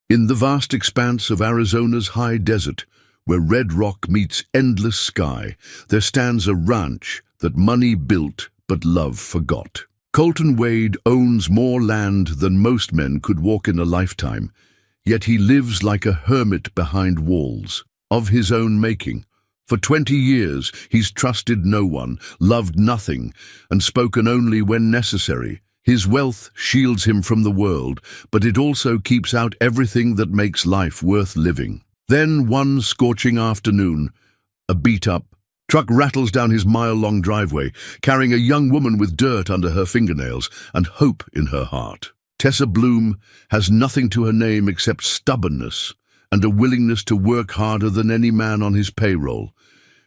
In the vast expanse of Arizona's high desert, where red rock meets endless sky, there stands a ranch that money built but love forgot. Colton Wade owns more land than most men could walk in a lifetime, yet he lives like a hermit behind walls, of his own making. For 20 years, he's trusted no one, loved nothing, and spoken only when necessary. His wealth shields him from the world, but it also keeps out everything that makes life worth living. Then, one scorching afternoon, a beat-up truck rattles down his mile-long driveway, carrying a young woman with dirt under her fingernails and hope in her heart. Tessa Bloom has nothing to her name except stubbornness and a willingness to work harder than any man on his payroll.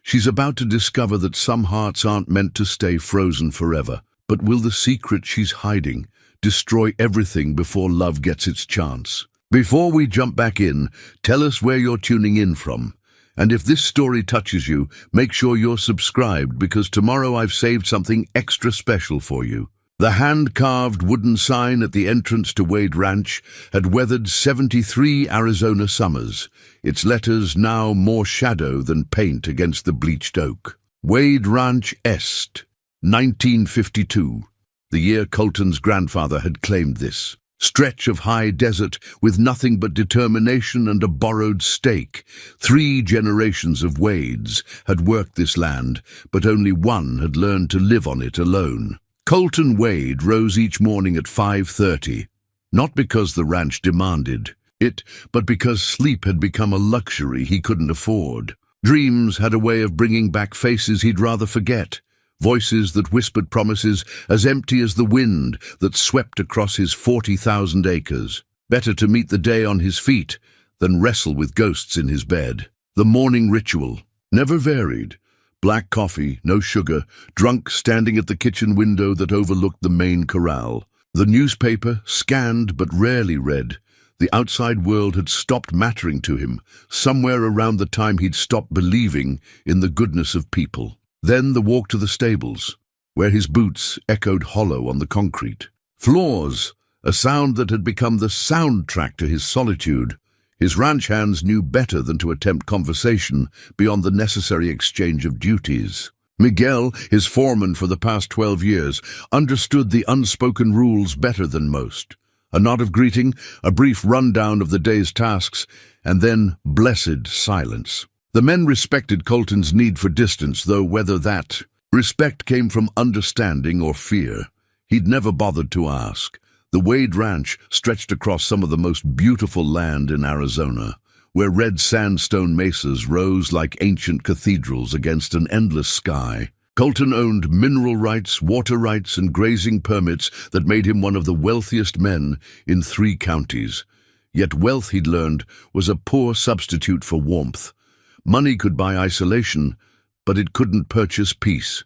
She's about to discover that some hearts aren't meant to stay frozen forever. But will the secret she's hiding destroy everything before love gets its chance? Before we jump back in, tell us where you're tuning in from. And if this story touches you, make sure you're subscribed, because tomorrow I've saved something extra special for you. The hand-carved wooden sign at the entrance to Wade Ranch had weathered 73 Arizona summers, its letters now more shadow than paint against the bleached oak. Wade Ranch Est, 1952, the year Colton's grandfather had claimed this stretch of high desert with nothing but determination and a borrowed stake. 3 generations of Wades had worked this land, but only one had learned to live on it alone. Colton Wade rose each morning at 5:30, not because the ranch demanded it, but because sleep had become a luxury he couldn't afford. Dreams had a way of bringing back faces he'd rather forget, voices that whispered promises as empty as the wind that swept across his 40,000 acres. Better to meet the day on his feet than wrestle with ghosts in his bed. The morning ritual never varied. Black coffee, no sugar, drunk standing at the kitchen window that overlooked the main corral. The newspaper, scanned but rarely read. The outside world had stopped mattering to him, somewhere around the time he'd stopped believing in the goodness of people. Then the walk to the stables, where his boots echoed hollow on the concrete. Floors, a sound that had become the soundtrack to his solitude. His ranch hands knew better than to attempt conversation beyond the necessary exchange of duties. Miguel, his foreman for the past 12 years, understood the unspoken rules better than most. A nod of greeting, a brief rundown of the day's tasks, and then blessed silence. The men respected Colton's need for distance, though whether that respect came from understanding or fear, he'd never bothered to ask. The Wade Ranch stretched across some of the most beautiful land in Arizona, where red sandstone mesas rose like ancient cathedrals against an endless sky. Colton owned mineral rights, water rights, and grazing permits that made him one of the wealthiest men in 3 counties. Yet wealth, he'd learned, was a poor substitute for warmth. Money could buy isolation, but it couldn't purchase peace.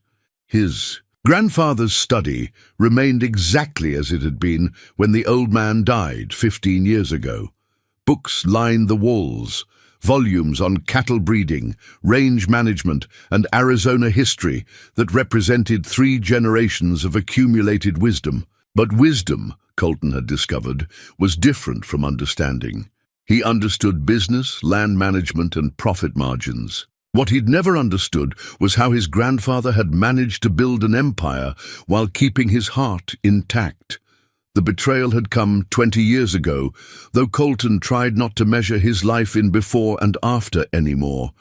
His grandfather's study remained exactly as it had been when the old man died 15 years ago. Books lined the walls, volumes on cattle breeding, range management, and Arizona history that represented 3 generations of accumulated wisdom. But wisdom, Colton had discovered, was different from understanding. He understood business, land management, and profit margins. What he'd never understood was how his grandfather had managed to build an empire while keeping his heart intact. The betrayal had come 20 years ago, though Colton tried not to measure his life in before and after anymore.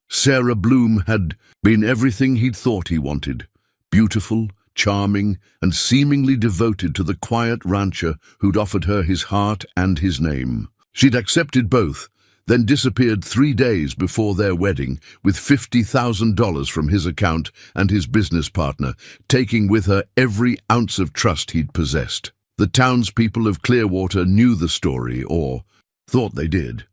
Sarah Bloom had been everything he'd thought he wanted. Beautiful, charming, and seemingly devoted to the quiet rancher who'd offered her his heart and his name. She'd accepted both, then disappeared 3 days before their wedding with $50,000 from his account and his business partner, taking with her every ounce of trust he'd possessed. The townspeople of Clearwater knew the story, or thought they did.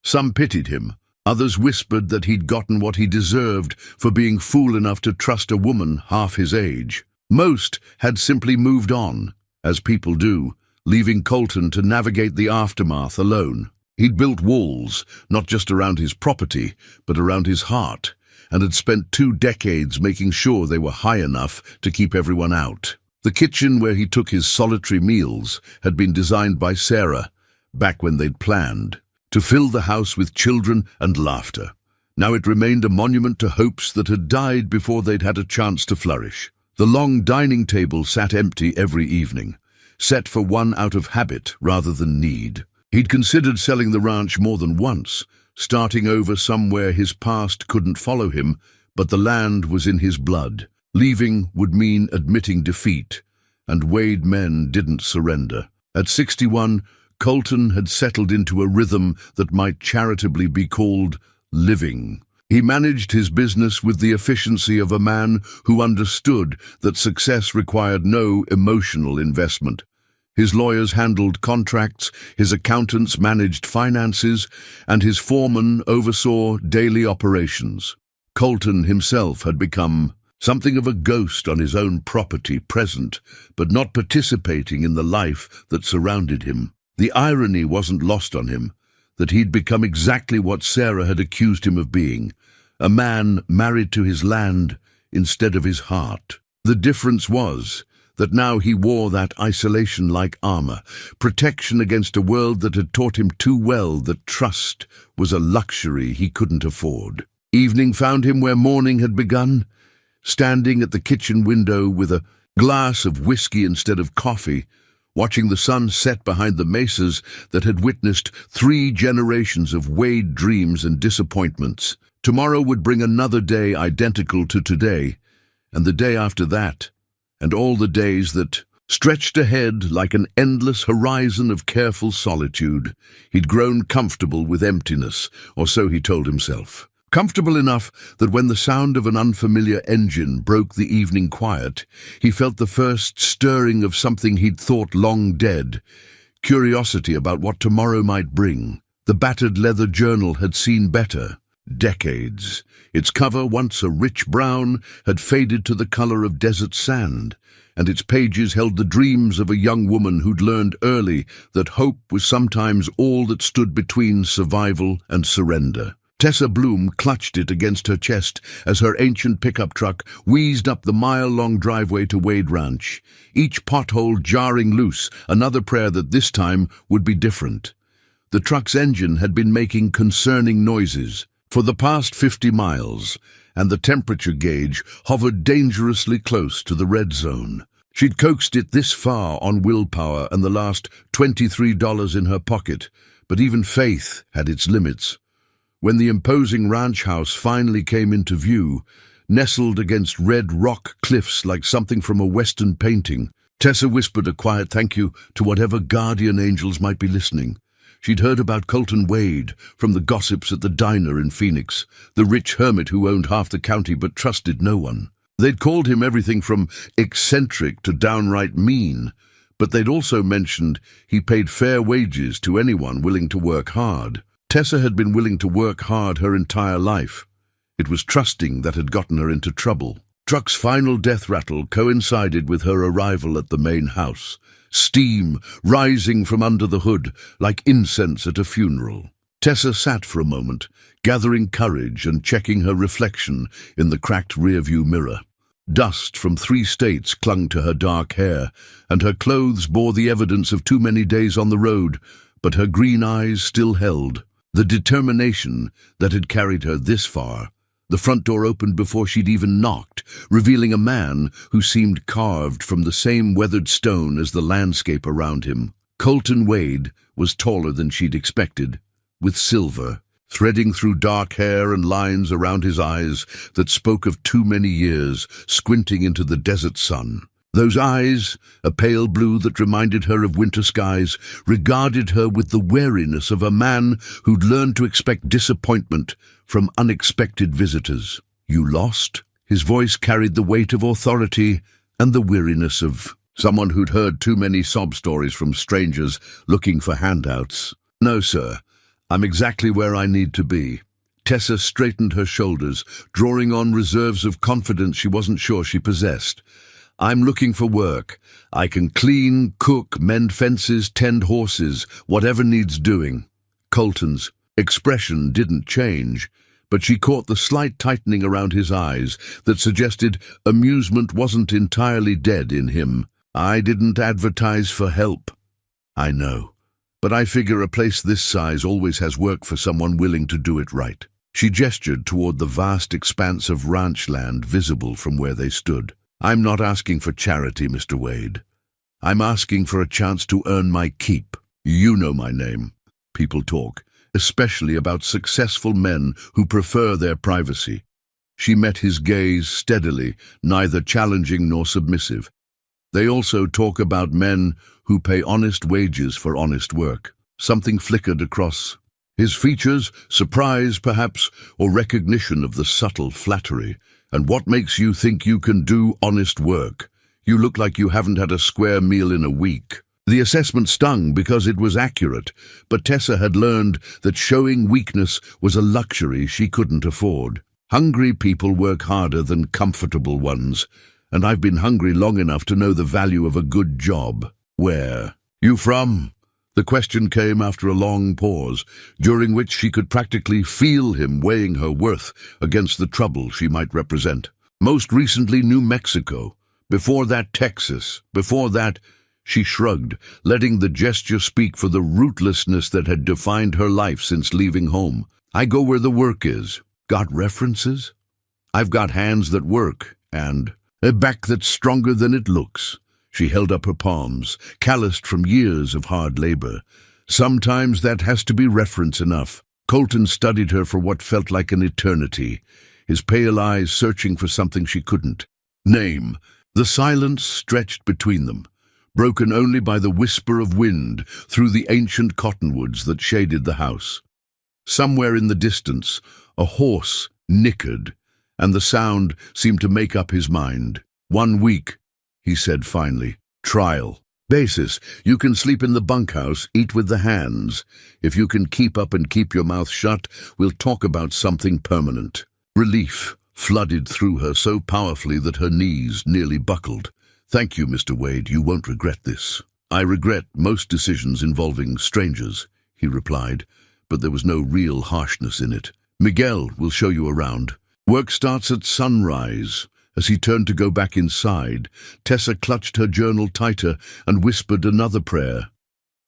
Some pitied him. Others whispered that he'd gotten what he deserved for being fool enough to trust a woman half his age. Most had simply moved on, as people do, leaving Colton to navigate the aftermath alone. He'd built walls, not just around his property, but around his heart, and had spent 2 decades making sure they were high enough to keep everyone out. The kitchen where he took his solitary meals had been designed by Sarah, back when they'd planned, to fill the house with children and laughter. Now it remained a monument to hopes that had died before they'd had a chance to flourish. The long dining table sat empty every evening, set for one out of habit rather than need. He'd considered selling the ranch more than once, starting over somewhere his past couldn't follow him, but the land was in his blood. Leaving would mean admitting defeat, and Wade men didn't surrender. At 61, Colton had settled into a rhythm that might charitably be called living. He managed his business with the efficiency of a man who understood that success required no emotional investment. His lawyers handled contracts, his accountants managed finances, and his foreman oversaw daily operations. Colton himself had become something of a ghost on his own property, present, but not participating in the life that surrounded him. The irony wasn't lost on him, that he'd become exactly what Sarah had accused him of being, a man married to his land instead of his heart. The difference was that now he wore that isolation like armor, protection against a world that had taught him too well that trust was a luxury he couldn't afford. Evening found him where morning had begun, standing at the kitchen window with a glass of whiskey instead of coffee, watching the sun set behind the mesas that had witnessed 3 generations of Wade dreams and disappointments. Tomorrow would bring another day identical to today, and the day after that, and all the days that stretched ahead like an endless horizon of careful solitude. He'd grown comfortable with emptiness, or so he told himself. Comfortable enough that when the sound of an unfamiliar engine broke the evening quiet, he felt the first stirring of something he'd thought long dead, curiosity about what tomorrow might bring. The battered leather journal had seen better. Decades. Its cover, once a rich brown, had faded to the color of desert sand, and its pages held the dreams of a young woman who'd learned early that hope was sometimes all that stood between survival and surrender. Tessa Bloom clutched it against her chest as her ancient pickup truck wheezed up the mile-long driveway to Wade Ranch, each pothole jarring loose, another prayer that this time would be different. The truck's engine had been making concerning noises for the past 50 miles, and the temperature gauge hovered dangerously close to the red zone. She'd coaxed it this far on willpower and the last $23 in her pocket, but even faith had its limits. When the imposing ranch house finally came into view, nestled against red rock cliffs like something from a Western painting, Tessa whispered a quiet thank you to whatever guardian angels might be listening. She'd heard about Colton Wade from the gossips at the diner in Phoenix, the rich hermit who owned half the county but trusted no one. They'd called him everything from eccentric to downright mean, but they'd also mentioned he paid fair wages to anyone willing to work hard. Tessa had been willing to work hard her entire life. It was trusting that had gotten her into trouble. Truck's final death rattle coincided with her arrival at the main house, steam rising from under the hood like incense at a funeral. Tessa sat for a moment, gathering courage and checking her reflection in the cracked rearview mirror. Dust from 3 states clung to her dark hair, and her clothes bore the evidence of too many days on the road, but her green eyes still held the determination that had carried her this far. The front door opened before she'd even knocked, revealing a man who seemed carved from the same weathered stone as the landscape around him. Colton Wade was taller than she'd expected, with silver threading through dark hair and lines around his eyes that spoke of too many years squinting into the desert sun. Those eyes, a pale blue that reminded her of winter skies, regarded her with the wariness of a man who'd learned to expect disappointment from unexpected visitors. "You lost?" His voice carried the weight of authority and the weariness of someone who'd heard too many sob stories from strangers looking for handouts. "No, sir. I'm exactly where I need to be." Tessa straightened her shoulders, drawing on reserves of confidence she wasn't sure she possessed. "I'm looking for work. I can clean, cook, mend fences, tend horses, whatever needs doing." Colton's expression didn't change, but she caught the slight tightening around his eyes that suggested amusement wasn't entirely dead in him. "I didn't advertise for help." "I know. but I figure a place this size always has work for someone willing to do it right. She gestured toward the vast expanse of ranch land visible from where they stood. I'm not asking for charity, Mr. Wade. I'm asking for a chance to earn my keep. You know my name. People talk, especially about successful men who prefer their privacy. She met his gaze steadily, neither challenging nor submissive. They also talk about men who pay honest wages for honest work. Something flickered across his features, surprise perhaps, or recognition of the subtle flattery. And what makes you think you can do honest work? You look like you haven't had a square meal in a week. The assessment stung because it was accurate, but Tessa had learned that showing weakness was a luxury she couldn't afford. Hungry people work harder than comfortable ones, and I've been hungry long enough to know the value of a good job. Where? You from? The question came after a long pause, during which she could practically feel him weighing her worth against the trouble she might represent. Most recently, New Mexico. Before that, Texas. Before that, she shrugged, letting the gesture speak for the rootlessness that had defined her life since leaving home. I go where the work is. Got references? I've got hands that work, and a back that's stronger than it looks. She held up her palms, calloused from years of hard labor. Sometimes that has to be reference enough. Colton studied her for what felt like an eternity, his pale eyes searching for something she couldn't name. The silence stretched between them, broken only by the whisper of wind through the ancient cottonwoods that shaded the house. Somewhere in the distance, a horse nickered, and the sound seemed to make up his mind. 1 week, he said finally. Trial. Basis. You can sleep in the bunkhouse, eat with the hands. If you can keep up and keep your mouth shut, we'll talk about something permanent. Relief flooded through her so powerfully that her knees nearly buckled. Thank you, Mr. Wade. You won't regret this. I regret most decisions involving strangers, he replied, but there was no real harshness in it. Miguel will show you around. Work starts at sunrise. As he turned to go back inside, Tessa clutched her journal tighter and whispered another prayer,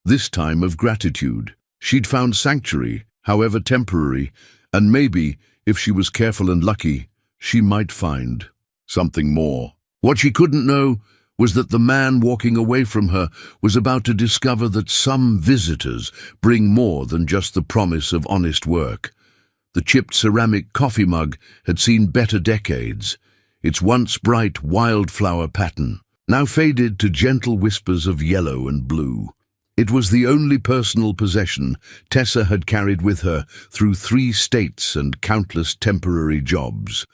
this time of gratitude. She'd found sanctuary, however temporary, and maybe, if she was careful and lucky, she might find something more. What she couldn't know was that the man walking away from her was about to discover that some visitors bring more than just the promise of honest work. The chipped ceramic coffee mug had seen better decades, its once bright wildflower pattern, now faded to gentle whispers of yellow and blue. It was the only personal possession Tessa had carried with her through 3 states and countless temporary jobs,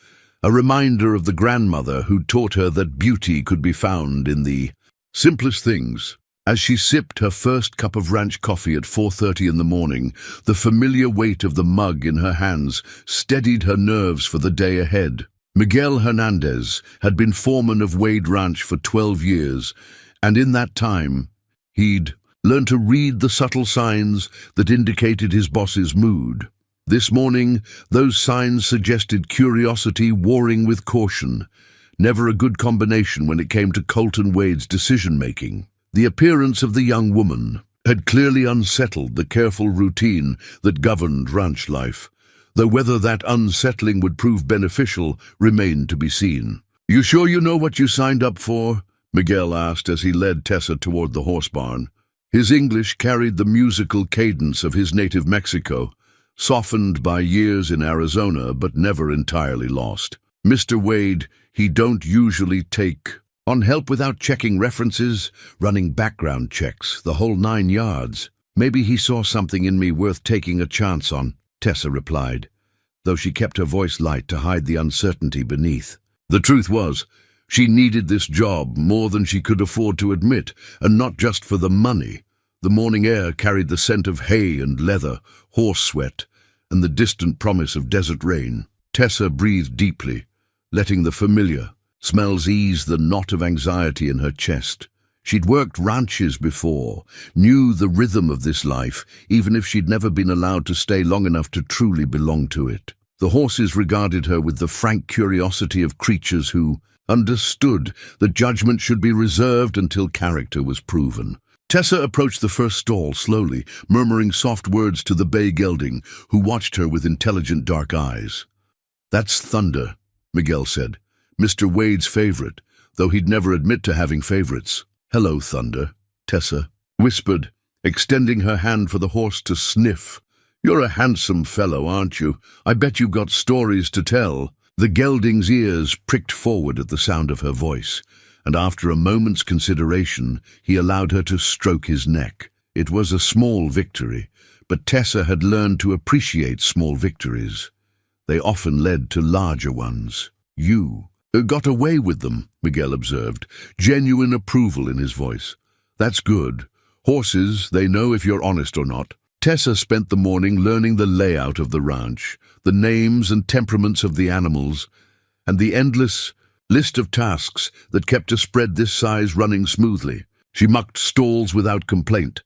a reminder of the grandmother who taught her that beauty could be found in the simplest things. As she sipped her first cup of ranch coffee at 4:30 in the morning, the familiar weight of the mug in her hands steadied her nerves for the day ahead. Miguel Hernandez had been foreman of Wade Ranch for 12 years, and in that time, he'd learned to read the subtle signs that indicated his boss's mood. This morning, those signs suggested curiosity warring with caution, never a good combination when it came to Colton Wade's decision-making. The appearance of the young woman had clearly unsettled the careful routine that governed ranch life, though whether that unsettling would prove beneficial remained to be seen. You sure you know what you signed up for? Miguel asked as he led Tessa toward the horse barn. His English carried the musical cadence of his native Mexico, softened by years in Arizona but never entirely lost. Mr. Wade, he don't usually take on help without checking references, running background checks, the whole 9 yards. Maybe he saw something in me worth taking a chance on, Tessa replied, though she kept her voice light to hide the uncertainty beneath. The truth was, she needed this job more than she could afford to admit, and not just for the money. The morning air carried the scent of hay and leather, horse sweat, and the distant promise of desert rain. Tessa breathed deeply, letting the familiar smells ease the knot of anxiety in her chest. She'd worked ranches before, knew the rhythm of this life, even if she'd never been allowed to stay long enough to truly belong to it. The horses regarded her with the frank curiosity of creatures who understood that judgment should be reserved until character was proven. Tessa approached the first stall slowly, murmuring soft words to the bay gelding, who watched her with intelligent dark eyes. "That's Thunder," Miguel said. "Mr. Wade's favorite, though he'd never admit to having favorites." "Hello, Thunder," Tessa whispered, extending her hand for the horse to sniff. "You're a handsome fellow, aren't you? I bet you've got stories to tell." The gelding's ears pricked forward at the sound of her voice, and after a moment's consideration, he allowed her to stroke his neck. It was a small victory, but Tessa had learned to appreciate small victories. They often led to larger ones. "You got away with them," Miguel observed, genuine approval in his voice. "That's good. Horses, they know if you're honest or not." Tessa spent the morning learning the layout of the ranch, the names and temperaments of the animals, and the endless list of tasks that kept a spread this size running smoothly. She mucked stalls without complaint,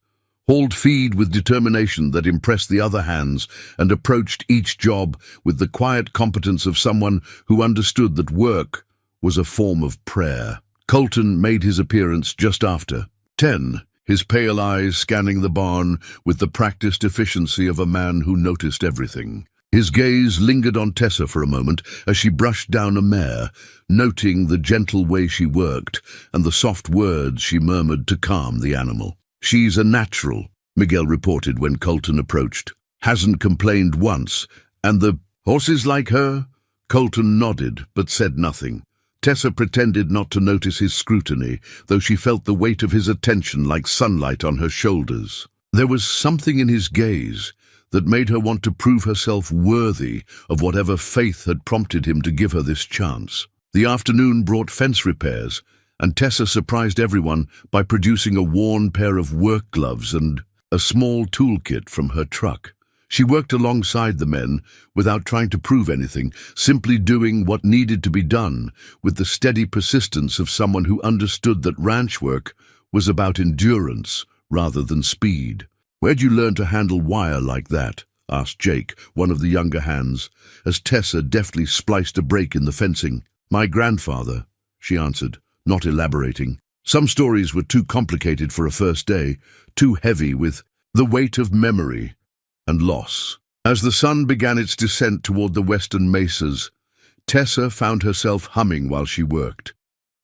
hauled feed with determination that impressed the other hands, and approached each job with the quiet competence of someone who understood that work was a form of prayer. Colton made his appearance just after 10, his pale eyes scanning the barn with the practiced efficiency of a man who noticed everything. His gaze lingered on Tessa for a moment as she brushed down a mare, noting the gentle way she worked and the soft words she murmured to calm the animal. "She's a natural," Miguel reported when Colton approached. "Hasn't complained once. And the horses like her?" Colton nodded, but said nothing. Tessa pretended not to notice his scrutiny, though she felt the weight of his attention like sunlight on her shoulders. There was something in his gaze that made her want to prove herself worthy of whatever faith had prompted him to give her this chance. The afternoon brought fence repairs, and Tessa surprised everyone by producing a worn pair of work gloves and a small toolkit from her truck. She worked alongside the men without trying to prove anything, simply doing what needed to be done with the steady persistence of someone who understood that ranch work was about endurance rather than speed. "Where'd you learn to handle wire like that?" asked Jake, one of the younger hands, as Tessa deftly spliced a break in the fencing. "My grandfather," she answered, not elaborating. Some stories were too complicated for a first day, too heavy with the weight of memory and loss. As the sun began its descent toward the western mesas, Tessa found herself humming while she worked,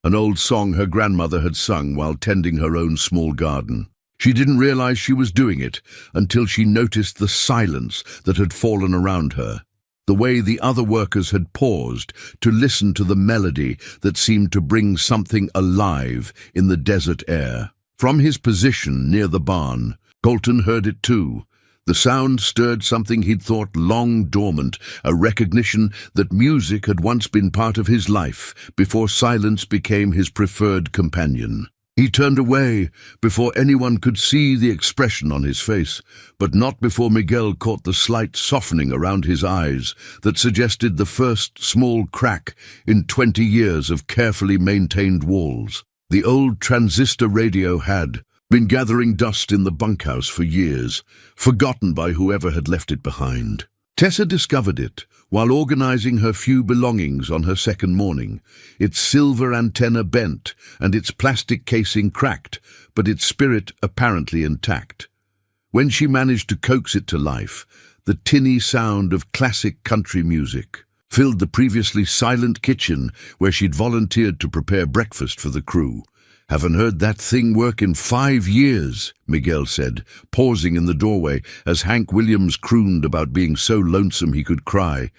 an old song her grandmother had sung while tending her own small garden. She didn't realize she was doing it until she noticed the silence that had fallen around her, the way the other workers had paused to listen to the melody that seemed to bring something alive in the desert air. From his position near the barn, Colton heard it too. The sound stirred something he'd thought long dormant, a recognition that music had once been part of his life before silence became his preferred companion. He turned away before anyone could see the expression on his face, but not before Miguel caught the slight softening around his eyes that suggested the first small crack in 20 years of carefully maintained walls. The old transistor radio had been gathering dust in the bunkhouse for years, forgotten by whoever had left it behind. Tessa discovered it while organizing her few belongings on her second morning. Its silver antenna bent and its plastic casing cracked, but its spirit apparently intact. When she managed to coax it to life, the tinny sound of classic country music filled the previously silent kitchen where she'd volunteered to prepare breakfast for the crew. "Haven't heard that thing work in 5 years, Miguel said, pausing in the doorway as Hank Williams crooned about being so lonesome he could cry.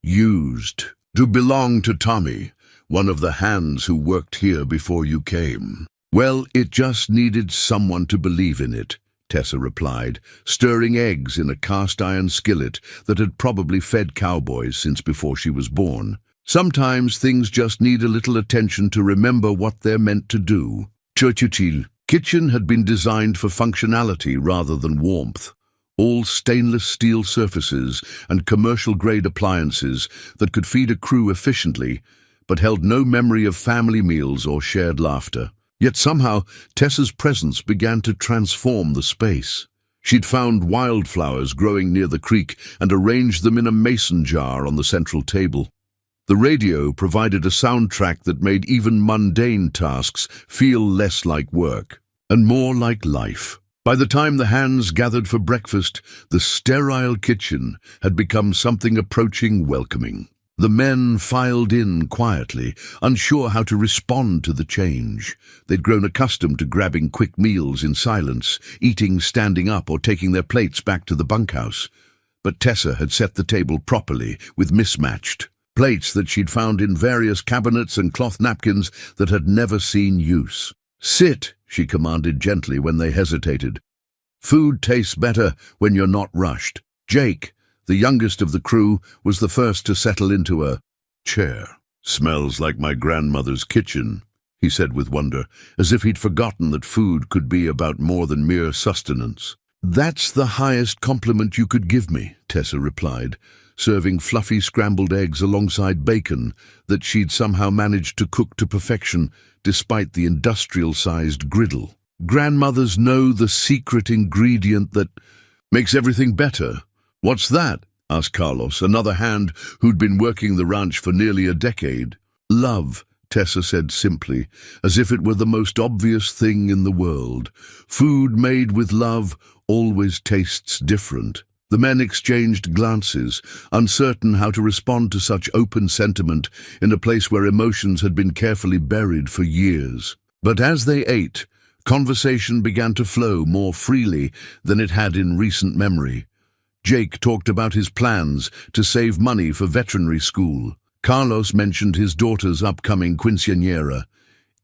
"Used to belong to Tommy, one of the hands who worked here before you came." "Well, it just needed someone to believe in it," Tessa replied, stirring eggs in a cast-iron skillet that had probably fed Cowboys since before she was born. "Sometimes things just need a little attention to remember what they're meant to do." Churchill kitchen had been designed for functionality rather than warmth. All stainless steel surfaces and commercial-grade appliances that could feed a crew efficiently, but held no memory of family meals or shared laughter. Yet somehow, Tessa's presence began to transform the space. She'd found wildflowers growing near the creek and arranged them in a mason jar on the central table. The radio provided a soundtrack that made even mundane tasks feel less like work. and more like life. By the time the hands gathered for breakfast, the sterile kitchen had become something approaching welcoming. The men filed in quietly, unsure how to respond to the change. They'd grown accustomed to grabbing quick meals in silence, eating standing up or taking their plates back to the bunkhouse. But Tessa had set the table properly, with mismatched plates that she'd found in various cabinets and cloth napkins that had never seen use. "Sit," she commanded gently when they hesitated. "Food tastes better when you're not rushed." Jake, the youngest of the crew, was the first to settle into a chair. "Smells like my grandmother's kitchen," he said with wonder, as if he'd forgotten that food could be about more than mere sustenance. "That's the highest compliment you could give me," Tessa replied, serving fluffy scrambled eggs alongside bacon that she'd somehow managed to cook to perfection despite the industrial-sized griddle. "Grandmothers know the secret ingredient that makes everything better." "What's that?" asked Carlos, another hand who'd been working the ranch for nearly a decade. "Love," Tessa said simply, as if it were the most obvious thing in the world. "Food made with love always tastes different." The men exchanged glances, uncertain how to respond to such open sentiment in a place where emotions had been carefully buried for years. But as they ate, conversation began to flow more freely than it had in recent memory. Jake talked about his plans to save money for veterinary school. Carlos mentioned his daughter's upcoming quinceañera.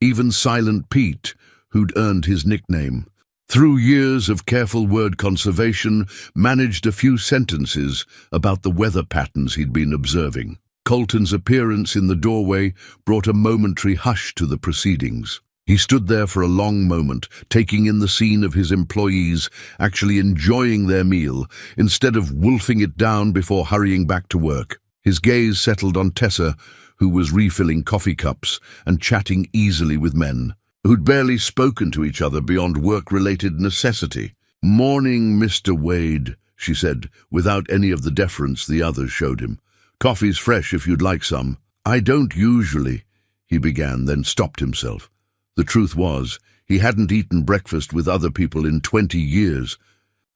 Even Silent Pete, who'd earned his nickname, through years of careful word conservation, managed a few sentences about the weather patterns he'd been observing. Colton's appearance in the doorway brought a momentary hush to the proceedings. He stood there for a long moment, taking in the scene of his employees actually enjoying their meal, instead of wolfing it down before hurrying back to work. His gaze settled on Tessa, who was refilling coffee cups and chatting easily with men who'd barely spoken to each other beyond work-related necessity. "Morning, Mr. Wade," she said, without any of the deference the others showed him. "Coffee's fresh if you'd like some." "I don't usually," he began, then stopped himself. The truth was, he hadn't eaten breakfast with other people in 20 years,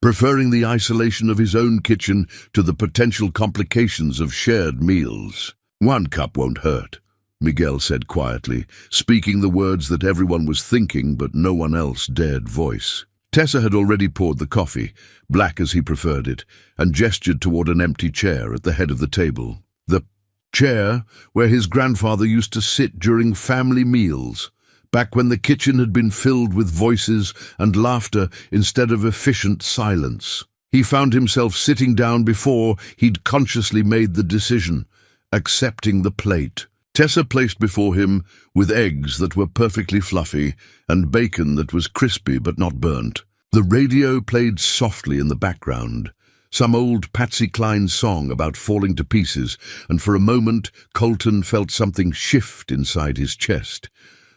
preferring the isolation of his own kitchen to the potential complications of shared meals. "One cup won't hurt," Miguel said quietly, speaking the words that everyone was thinking but no one else dared voice. Tessa had already poured the coffee, black as he preferred it, and gestured toward an empty chair at the head of the table. The chair where his grandfather used to sit during family meals, back when the kitchen had been filled with voices and laughter instead of efficient silence. He found himself sitting down before he'd consciously made the decision, accepting the plate. Tessa placed before him with eggs that were perfectly fluffy and bacon that was crispy but not burnt. The radio played softly in the background, some old Patsy Cline song about falling to pieces, and for a moment Colton felt something shift inside his chest,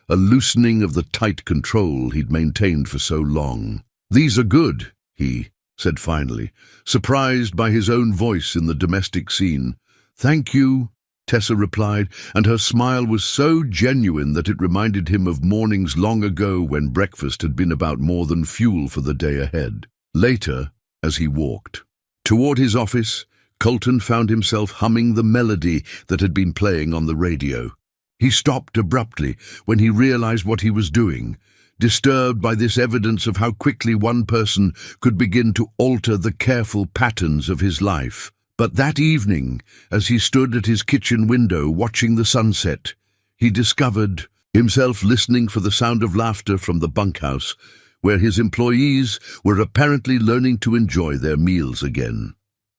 a loosening of the tight control he'd maintained for so long. "These are good," he said finally, surprised by his own voice in the domestic scene. "Thank you," Tessa replied, and her smile was so genuine that it reminded him of mornings long ago when breakfast had been about more than fuel for the day ahead. Later, as he walked toward his office, Colton found himself humming the melody that had been playing on the radio. He stopped abruptly when he realized what he was doing, disturbed by this evidence of how quickly one person could begin to alter the careful patterns of his life. But that evening, as he stood at his kitchen window watching the sunset, he discovered himself listening for the sound of laughter from the bunkhouse, where his employees were apparently learning to enjoy their meals again.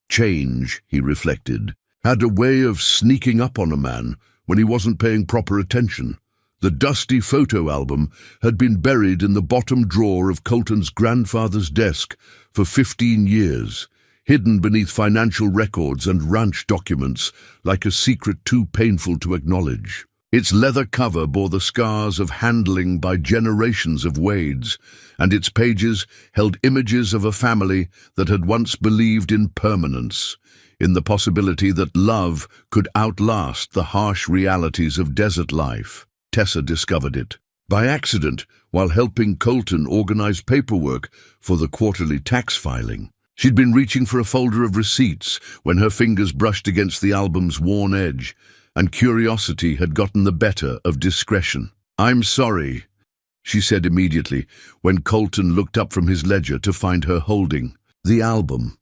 Change, he reflected, had a way of sneaking up on a man when he wasn't paying proper attention. The dusty photo album had been buried in the bottom drawer of Colton's grandfather's desk for 15 years, hidden beneath financial records and ranch documents like a secret too painful to acknowledge. Its leather cover bore the scars of handling by generations of Wades, and its pages held images of a family that had once believed in permanence, in the possibility that love could outlast the harsh realities of desert life. Tessa discovered it. by accident while helping Colton organize paperwork for the quarterly tax filing. She'd been reaching for a folder of receipts when her fingers brushed against the album's worn edge, and curiosity had gotten the better of discretion. "I'm sorry," she said immediately when Colton looked up from his ledger to find her holding the album.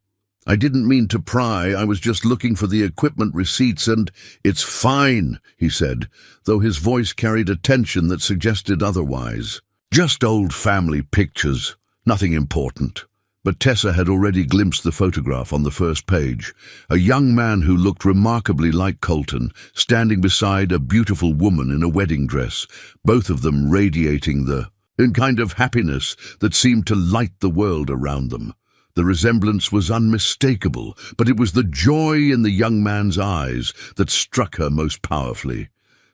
"I didn't mean to pry, I was just looking for the equipment receipts and—" "It's fine," he said, though his voice carried a tension that suggested otherwise. "Just old family pictures, nothing important." But Tessa had already glimpsed the photograph on the first page, a young man who looked remarkably like Colton, standing beside a beautiful woman in a wedding dress, both of them radiating the kind of happiness that seemed to light the world around them. The resemblance was unmistakable, but it was the joy in the young man's eyes that struck her most powerfully.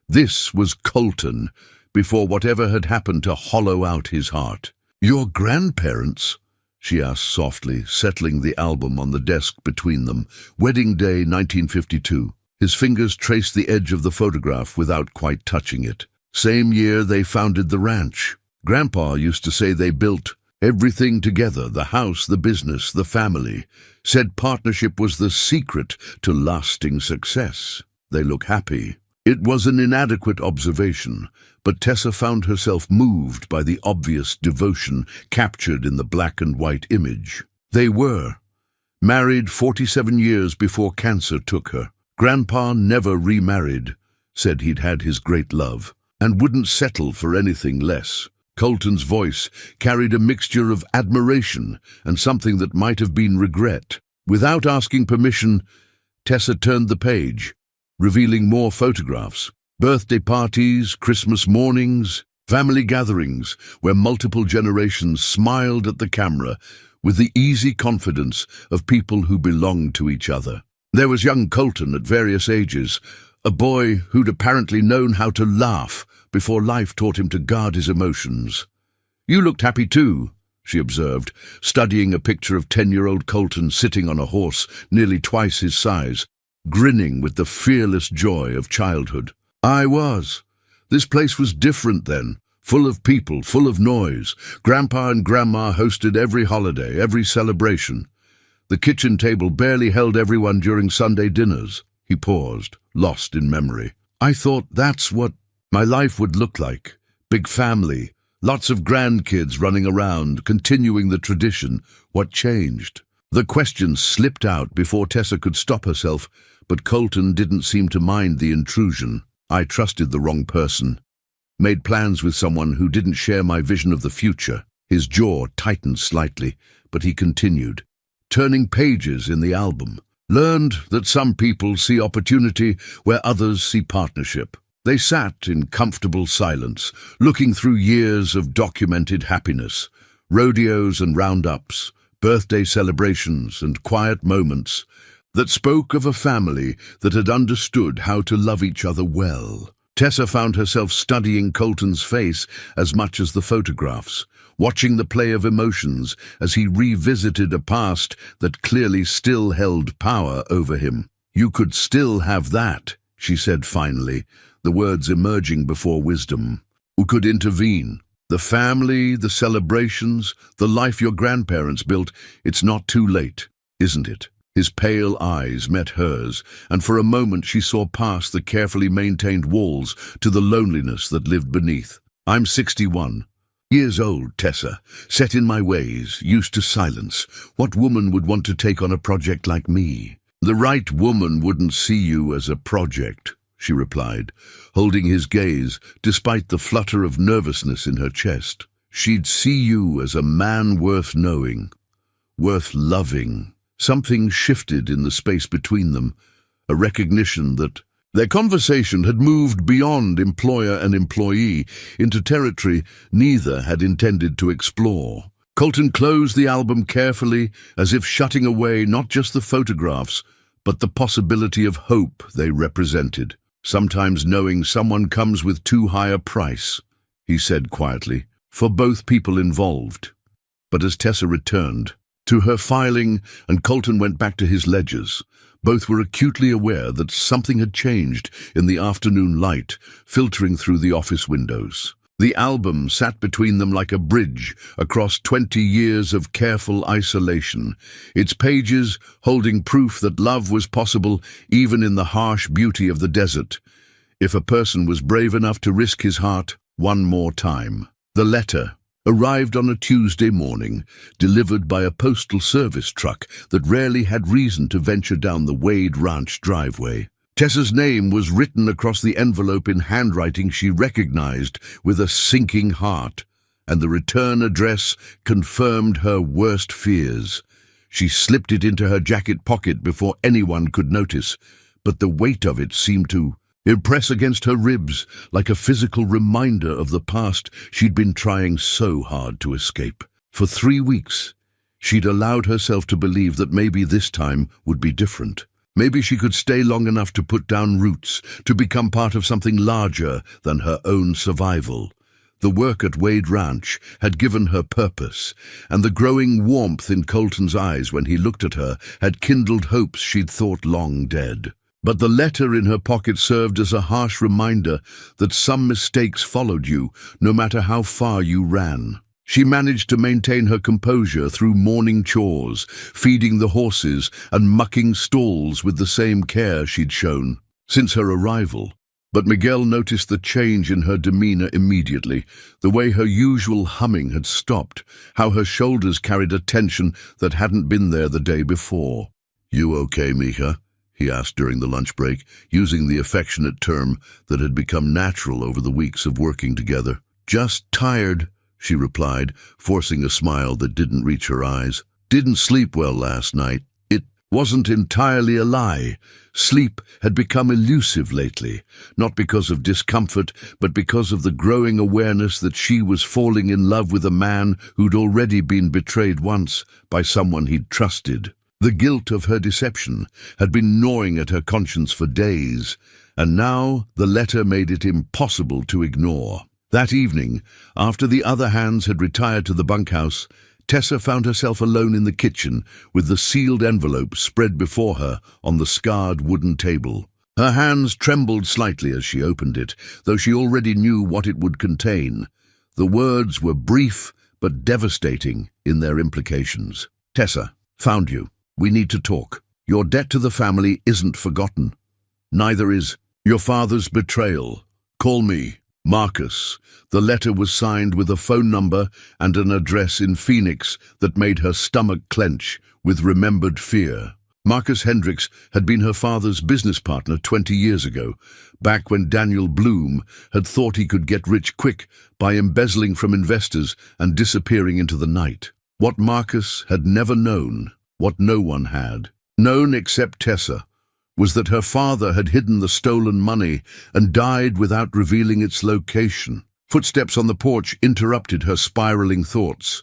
This was Colton, before whatever had happened to hollow out his heart. "Your grandparents?" she asked softly, settling the album on the desk between them. "Wedding day 1952. His fingers traced the edge of the photograph without quite touching it. "Same year they founded the ranch. Grandpa used to say they built everything together, the house, the business, the family. Said partnership was the secret to lasting success. They look happy." It was an inadequate observation, but Tessa found herself moved by the obvious devotion captured in the black and white image. They were married 47 years before cancer took her. Grandpa never remarried, said he'd had his great love, and wouldn't settle for anything less. Colton's voice carried a mixture of admiration and something that might have been regret. Without asking permission, Tessa turned the page, revealing more photographs. Birthday parties, Christmas mornings, family gatherings where multiple generations smiled at the camera with the easy confidence of people who belonged to each other. There was young Colton at various ages, a boy who'd apparently known how to laugh before life taught him to guard his emotions. "You looked happy too," she observed, studying a picture of 10-year-old Colton sitting on a horse nearly twice his size, grinning with the fearless joy of childhood. "I was. This place was different then, full of people, full of noise. Grandpa and Grandma hosted every holiday, every celebration. The kitchen table barely held everyone during Sunday dinners." He paused, lost in memory. "I thought that's what my life would look like. Big family, lots of grandkids running around, continuing the tradition. What changed?" The question slipped out before Tessa could stop herself, but Colton didn't seem to mind the intrusion. "I trusted the wrong person. Made plans with someone who didn't share my vision of the future." His jaw tightened slightly, but he continued, turning pages in the album. "Learned that some people see opportunity where others see partnership." They sat in comfortable silence, looking through years of documented happiness, rodeos and roundups, birthday celebrations and quiet moments that spoke of a family that had understood how to love each other well. Tessa found herself studying Colton's face as much as the photographs, watching the play of emotions as he revisited a past that clearly still held power over him. "You could still have that," she said finally, the words emerging before wisdom. "Who could intervene? The family, the celebrations, the life your grandparents built. It's not too late, isn't it?" His pale eyes met hers, and for a moment she saw past the carefully maintained walls to the loneliness that lived beneath. "I'm 61. Years old, Tessa, set in my ways, used to silence. What woman would want to take on a project like me?" "The right woman wouldn't see you as a project," she replied, holding his gaze despite the flutter of nervousness in her chest. "She'd see you as a man worth knowing, worth loving." Something shifted in the space between them, a recognition that their conversation had moved beyond employer and employee into territory neither had intended to explore. Colton closed the album carefully, as if shutting away not just the photographs, but the possibility of hope they represented. "Sometimes knowing someone comes with too high a price," he said quietly, "for both people involved." But as Tessa returned to her filing and Colton went back to his ledgers, both were acutely aware that something had changed in the afternoon light filtering through the office windows. The album sat between them like a bridge across 20 years of careful isolation, its pages holding proof that love was possible even in the harsh beauty of the desert, if a person was brave enough to risk his heart one more time. The letter arrived on a Tuesday morning, delivered by a postal service truck that rarely had reason to venture down the Wade Ranch driveway. Tessa's name was written across the envelope in handwriting she recognized with a sinking heart, and the return address confirmed her worst fears. She slipped it into her jacket pocket before anyone could notice, but the weight of it seemed to impress against her ribs like a physical reminder of the past she'd been trying so hard to escape. For 3 weeks, she'd allowed herself to believe that maybe this time would be different. Maybe she could stay long enough to put down roots, to become part of something larger than her own survival. The work at Wade Ranch had given her purpose, and the growing warmth in Colton's eyes when he looked at her had kindled hopes she'd thought long dead. But the letter in her pocket served as a harsh reminder that some mistakes followed you, no matter how far you ran. She managed to maintain her composure through morning chores, feeding the horses and mucking stalls with the same care she'd shown since her arrival. But Miguel noticed the change in her demeanor immediately, the way her usual humming had stopped, how her shoulders carried a tension that hadn't been there the day before. "You okay, Mika?" he asked during the lunch break, using the affectionate term that had become natural over the weeks of working together. "Just tired," she replied, forcing a smile that didn't reach her eyes. "Didn't sleep well last night." It wasn't entirely a lie. Sleep had become elusive lately, not because of discomfort, but because of the growing awareness that she was falling in love with a man who'd already been betrayed once by someone he'd trusted. The guilt of her deception had been gnawing at her conscience for days, and now the letter made it impossible to ignore. That evening, after the other hands had retired to the bunkhouse, Tessa found herself alone in the kitchen with the sealed envelope spread before her on the scarred wooden table. Her hands trembled slightly as she opened it, though she already knew what it would contain. The words were brief but devastating in their implications. "Tessa, found you. We need to talk. Your debt to the family isn't forgotten. Neither is your father's betrayal. Call me Marcus." The letter was signed with a phone number and an address in Phoenix that made her stomach clench with remembered fear. Marcus Hendricks had been her father's business partner 20 years ago, back when Daniel Bloom had thought he could get rich quick by embezzling from investors and disappearing into the night. What Marcus had never known, what no one had known except Tessa, was that her father had hidden the stolen money and died without revealing its location. Footsteps on the porch interrupted her spiraling thoughts,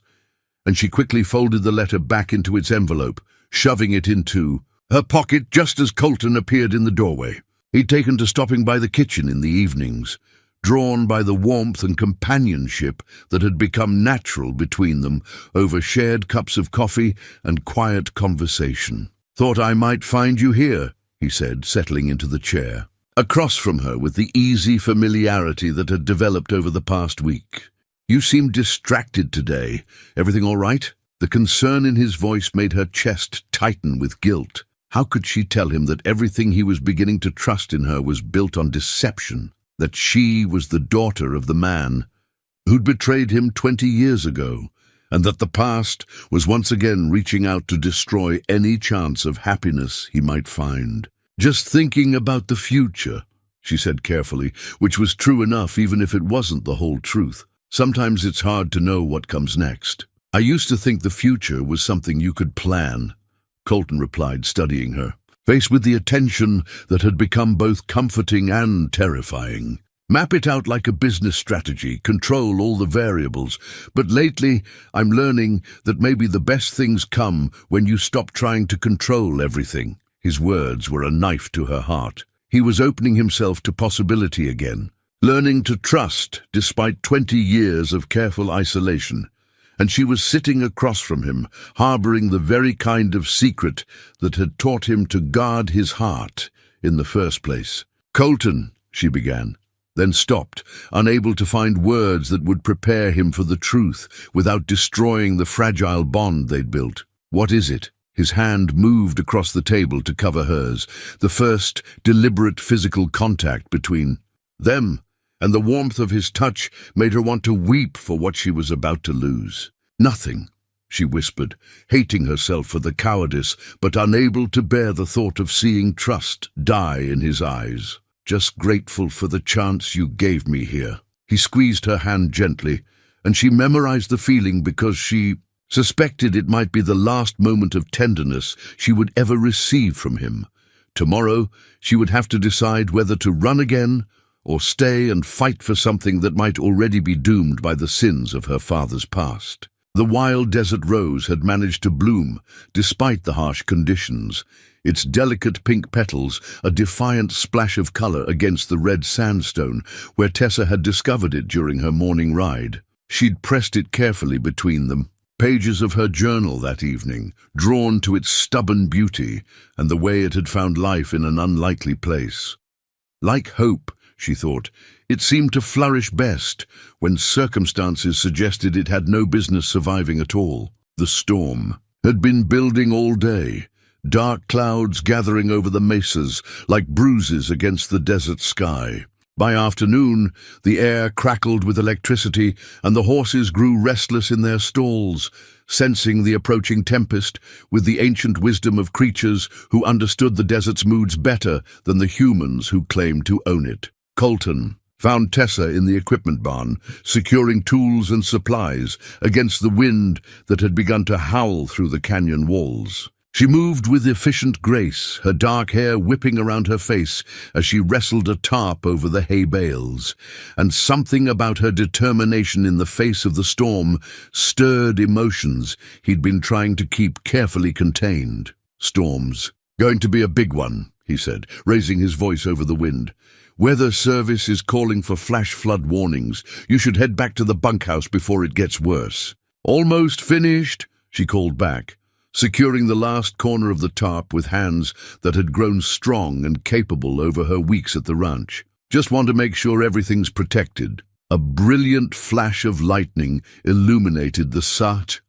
and she quickly folded the letter back into its envelope, shoving it into her pocket just as Colton appeared in the doorway. He'd taken to stopping by the kitchen in the evenings, drawn by the warmth and companionship that had become natural between them over shared cups of coffee and quiet conversation. "Thought I might find you here," he said, settling into the chair, across from her with the easy familiarity that had developed over the past week. "You seem distracted today. Everything all right?" The concern in his voice made her chest tighten with guilt. How could she tell him that everything he was beginning to trust in her was built on deception, that she was the daughter of the man who'd betrayed him 20 years ago, and that the past was once again reaching out to destroy any chance of happiness he might find? "Just thinking about the future," she said carefully, which was true enough even if it wasn't the whole truth. "Sometimes it's hard to know what comes next." "I used to think the future was something you could plan," Colton replied, studying her, faced with the attention that had become both comforting and terrifying. "Map it out like a business strategy, control all the variables. But lately, I'm learning that maybe the best things come when you stop trying to control everything." His words were a knife to her heart. He was opening himself to possibility again, learning to trust despite 20 years of careful isolation. And she was sitting across from him, harboring the very kind of secret that had taught him to guard his heart in the first place. "Colton," she began. then stopped, unable to find words that would prepare him for the truth without destroying the fragile bond they'd built. "What is it?" His hand moved across the table to cover hers, the first deliberate physical contact between them, and the warmth of his touch made her want to weep for what she was about to lose. "Nothing," she whispered, hating herself for the cowardice, but unable to bear the thought of seeing trust die in his eyes. "Just grateful for the chance you gave me here." He squeezed her hand gently, and she memorized the feeling because she suspected it might be the last moment of tenderness she would ever receive from him. Tomorrow, she would have to decide whether to run again or stay and fight for something that might already be doomed by the sins of her father's past. The wild desert rose had managed to bloom, despite the harsh conditions, its delicate pink petals a defiant splash of color against the red sandstone where Tessa had discovered it during her morning ride. She'd pressed it carefully between them, pages of her journal that evening, drawn to its stubborn beauty and the way it had found life in an unlikely place. Like hope, she thought, it seemed to flourish best when circumstances suggested it had no business surviving at all. The storm had been building all day, dark clouds gathering over the mesas like bruises against the desert sky. By afternoon, the air crackled with electricity, and the horses grew restless in their stalls, sensing the approaching tempest with the ancient wisdom of creatures who understood the desert's moods better than the humans who claimed to own it. Colton found Tessa in the equipment barn, securing tools and supplies against the wind that had begun to howl through the canyon walls. She moved with efficient grace, her dark hair whipping around her face as she wrestled a tarp over the hay bales, and something about her determination in the face of the storm stirred emotions he'd been trying to keep carefully contained. "Storms. Going to be a big one," he said, raising his voice over the wind. "Weather service is calling for flash flood warnings. You should head back to the bunkhouse before it gets worse." "Almost finished," she called back, securing the last corner of the tarp with hands that had grown strong and capable over her weeks at the ranch. "Just want to make sure everything's protected." A brilliant flash of lightning illuminated the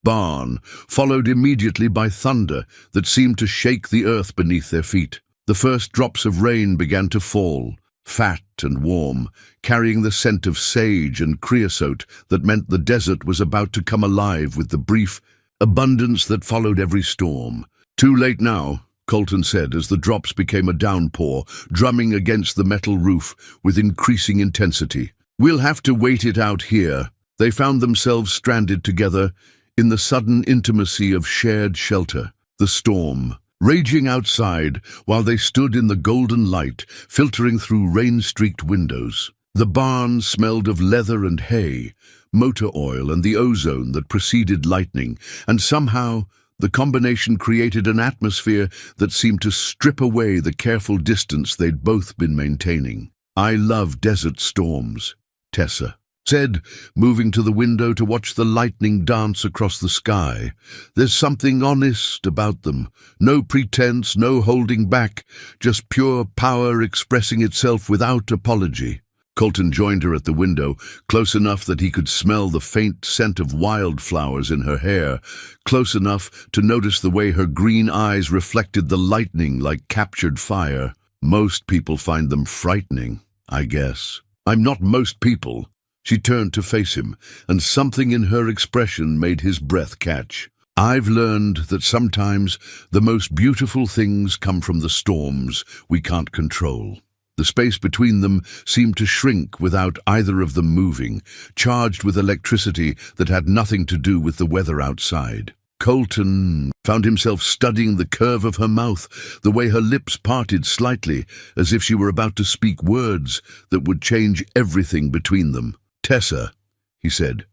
barn, followed immediately by thunder that seemed to shake the earth beneath their feet. The first drops of rain began to fall, fat and warm, carrying the scent of sage and creosote that meant the desert was about to come alive with the brief abundance that followed every storm. "Too late now," Colton said as the drops became a downpour, drumming against the metal roof with increasing intensity. "We'll have to wait it out here." They found themselves stranded together in the sudden intimacy of shared shelter, the storm raging outside while they stood in the golden light filtering through rain-streaked windows. The barn smelled of leather and hay, motor oil and the ozone that preceded lightning, and somehow the combination created an atmosphere that seemed to strip away the careful distance they'd both been maintaining. "I love desert storms," Tessa said, moving to the window to watch the lightning dance across the sky. "There's something honest about them. No pretense, no holding back, just pure power expressing itself without apology." Colton joined her at the window, close enough that he could smell the faint scent of wildflowers in her hair, close enough to notice the way her green eyes reflected the lightning like captured fire. "Most people find them frightening, I guess." "I'm not most people." She turned to face him, and something in her expression made his breath catch. "I've learned that sometimes the most beautiful things come from the storms we can't control." The space between them seemed to shrink without either of them moving, charged with electricity that had nothing to do with the weather outside. Colton found himself studying the curve of her mouth, the way her lips parted slightly, as if she were about to speak words that would change everything between them. "Tessa," he said,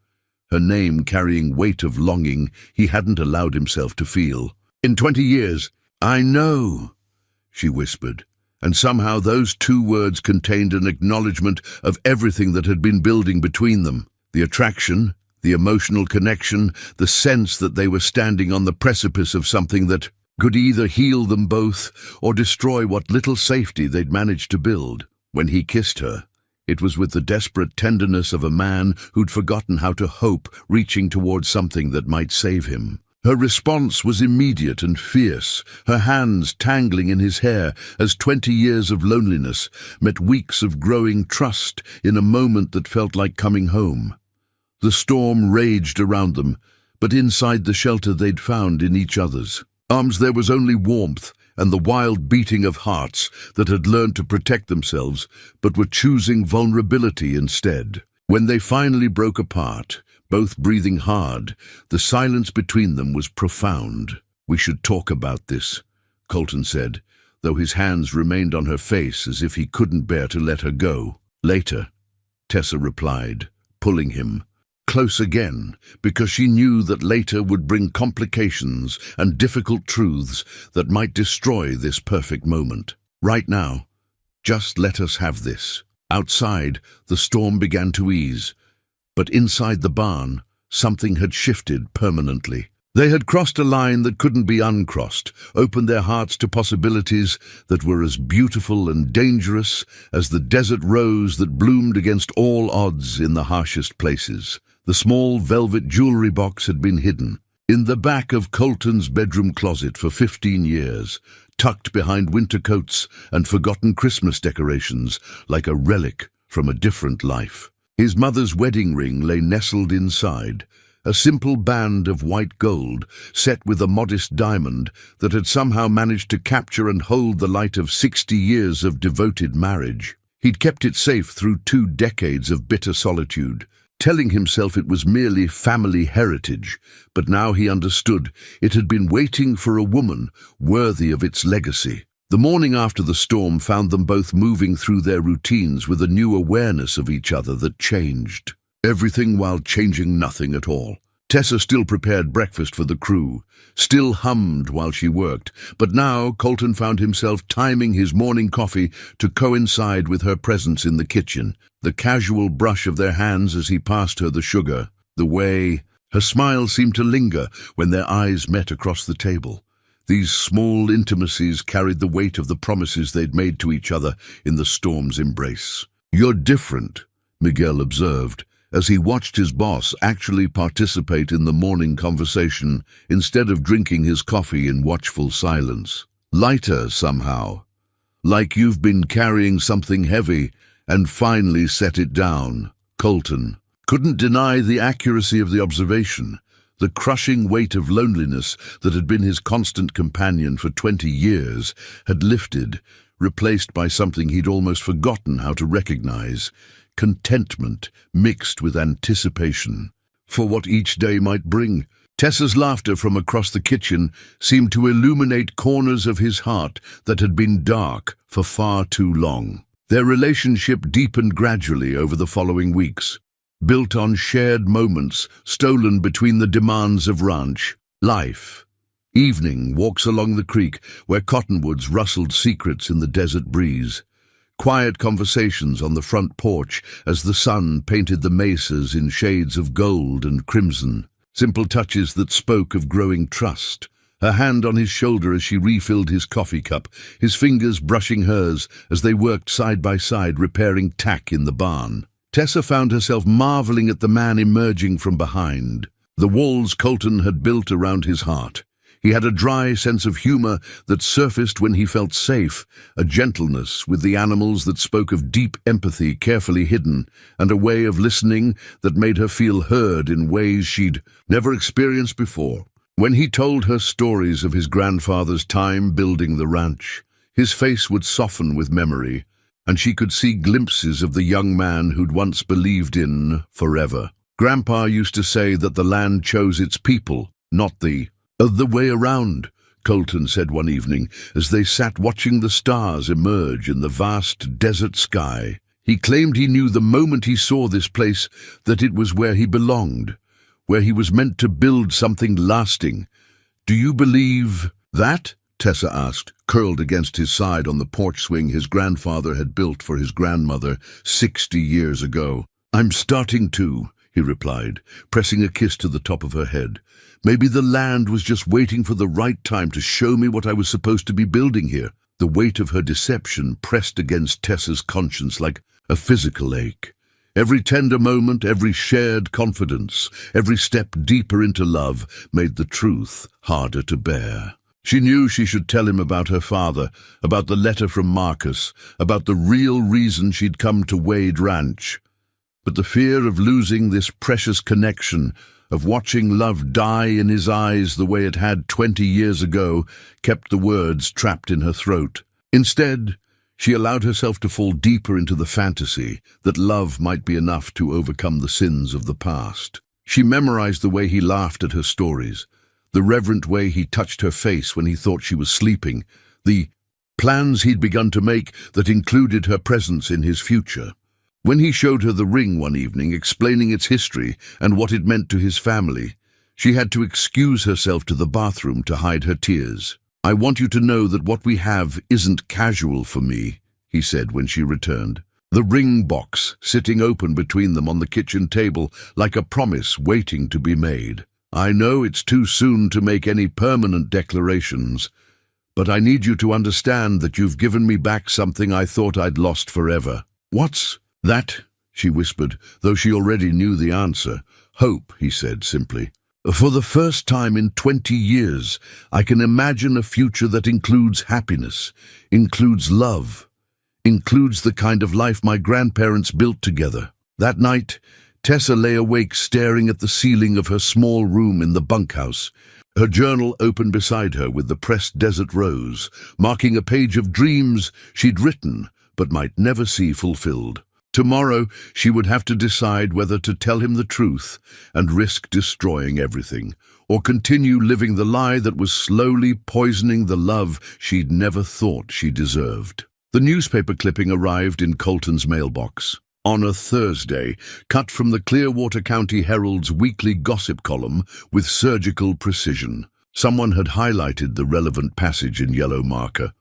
her name carrying weight of longing he hadn't allowed himself to feel. "In 20 years, I know," she whispered, and somehow those two words contained an acknowledgement of everything that had been building between them. The attraction, the emotional connection, the sense that they were standing on the precipice of something that could either heal them both or destroy what little safety they'd managed to build. When he kissed her, It was with the desperate tenderness of a man who'd forgotten how to hope, reaching towards something that might save him. Her response was immediate and fierce, her hands tangling in his hair as 20 years of loneliness met weeks of growing trust in a moment that felt like coming home. The storm raged around them, but inside the shelter they'd found in each other's arms there was only warmth and the wild beating of hearts that had learned to protect themselves but were choosing vulnerability instead. When they finally broke apart, both breathing hard, the silence between them was profound. "We should talk about this," Colton said, though his hands remained on her face as if he couldn't bear to let her go. "Later," Tessa replied, pulling him close again, because she knew that later would bring complications and difficult truths that might destroy this perfect moment. "Right now, just let us have this." Outside, the storm began to ease, but inside the barn, something had shifted permanently. They had crossed a line that couldn't be uncrossed, opened their hearts to possibilities that were as beautiful and dangerous as the desert rose that bloomed against all odds in the harshest places. The small velvet jewelry box had been hidden in the back of Colton's bedroom closet for 15 years, tucked behind winter coats and forgotten Christmas decorations like a relic from a different life. His mother's wedding ring lay nestled inside, a simple band of white gold set with a modest diamond that had somehow managed to capture and hold the light of 60 years of devoted marriage. He'd kept it safe through 2 decades of bitter solitude, telling himself it was merely family heritage, but now he understood it had been waiting for a woman worthy of its legacy. The morning after the storm found them both moving through their routines with a new awareness of each other that changed. Everything while changing nothing at all. Tessa still prepared breakfast for the crew, still hummed while she worked, but now Colton found himself timing his morning coffee to coincide with her presence in the kitchen, the casual brush of their hands as he passed her the sugar, the way her smile seemed to linger when their eyes met across the table. These small intimacies carried the weight of the promises they'd made to each other in the storm's embrace. "You're different," Miguel observed, as he watched his boss actually participate in the morning conversation instead of drinking his coffee in watchful silence. "Lighter somehow. Like you've been carrying something heavy and finally set it down." Colton couldn't deny the accuracy of the observation. The crushing weight of loneliness that had been his constant companion for 20 years had lifted, replaced by something he'd almost forgotten how to recognize: contentment mixed with anticipation for what each day might bring. Tessa's laughter from across the kitchen seemed to illuminate corners of his heart that had been dark for far too long. Their relationship deepened gradually over the following weeks, built on shared moments stolen between the demands of ranch life. Evening walks along the creek where cottonwoods rustled secrets in the desert breeze. Quiet conversations on the front porch as the sun painted the mesas in shades of gold and crimson. Simple touches that spoke of growing trust. Her hand on his shoulder as she refilled his coffee cup, his fingers brushing hers as they worked side by side repairing tack in the barn. Tessa found herself marveling at the man emerging from behind. The walls Colton had built around his heart. He had a dry sense of humor that surfaced when he felt safe, a gentleness with the animals that spoke of deep empathy carefully hidden, and a way of listening that made her feel heard in ways she'd never experienced before. When he told her stories of his grandfather's time building the ranch, his face would soften with memory, and she could see glimpses of the young man who'd once believed in forever. Grandpa used to say that the land chose its people, not the other way around, Colton said one evening as they sat watching the stars emerge in the vast desert sky. He claimed he knew the moment he saw this place that it was where he belonged, where he was meant to build something lasting. "Do you believe that?" Tessa asked, curled against his side on the porch swing his grandfather had built for his grandmother 60 years ago. "I'm starting to," he replied, pressing a kiss to the top of her head. "Maybe the land was just waiting for the right time to show me what I was supposed to be building here." The weight of her deception pressed against Tessa's conscience like a physical ache. Every tender moment, every shared confidence, every step deeper into love made the truth harder to bear. She knew she should tell him about her father, about the letter from Marcus, about the real reason she'd come to Wade Ranch. But the fear of losing this precious connection, of watching love die in his eyes the way it had 20 years ago, kept the words trapped in her throat. Instead, she allowed herself to fall deeper into the fantasy that love might be enough to overcome the sins of the past. She memorized the way he laughed at her stories, the reverent way he touched her face when he thought she was sleeping, the plans he'd begun to make that included her presence in his future. When he showed her the ring one evening, explaining its history and what it meant to his family, she had to excuse herself to the bathroom to hide her tears. "I want you to know that what we have isn't casual for me," he said when she returned. The ring box sitting open between them on the kitchen table like a promise waiting to be made. "I know it's too soon to make any permanent declarations, but I need you to understand that you've given me back something I thought I'd lost forever." "What's that?" she whispered, though she already knew the answer. "Hope," he said simply. "For the first time in 20 years, I can imagine a future that includes happiness, includes love, includes the kind of life my grandparents built together." That night, Tessa lay awake staring at the ceiling of her small room in the bunkhouse, her journal open beside her with the pressed desert rose, marking a page of dreams she'd written but might never see fulfilled. Tomorrow, she would have to decide whether to tell him the truth and risk destroying everything, or continue living the lie that was slowly poisoning the love she'd never thought she deserved. The newspaper clipping arrived in Colton's mailbox. On a Thursday, cut from the Clearwater County Herald's weekly gossip column with surgical precision. Someone had highlighted the relevant passage in yellow marker,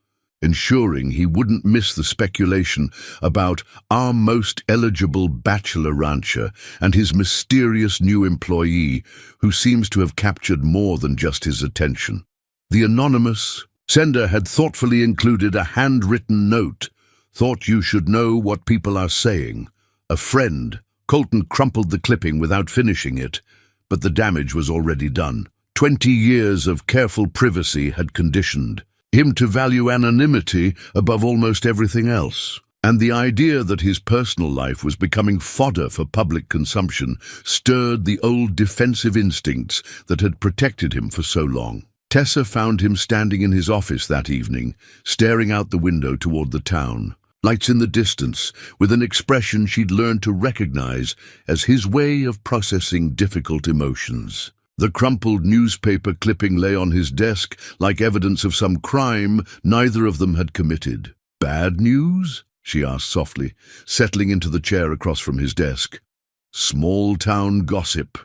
ensuring he wouldn't miss the speculation about our most eligible bachelor rancher and his mysterious new employee who seems to have captured more than just his attention. The anonymous sender had thoughtfully included a handwritten note. "Thought you should know what people are saying. A friend." Colton crumpled the clipping without finishing it, but the damage was already done. 20 years of careful privacy had conditioned him to value anonymity above almost everything else, and the idea that his personal life was becoming fodder for public consumption stirred the old defensive instincts that had protected him for so long. Tessa found him standing in his office that evening, staring out the window toward the town, lights in the distance, with an expression she'd learned to recognize as his way of processing difficult emotions. The crumpled newspaper clipping lay on his desk like evidence of some crime neither of them had committed. "Bad news?" she asked softly, settling into the chair across from his desk. "Small-town gossip,"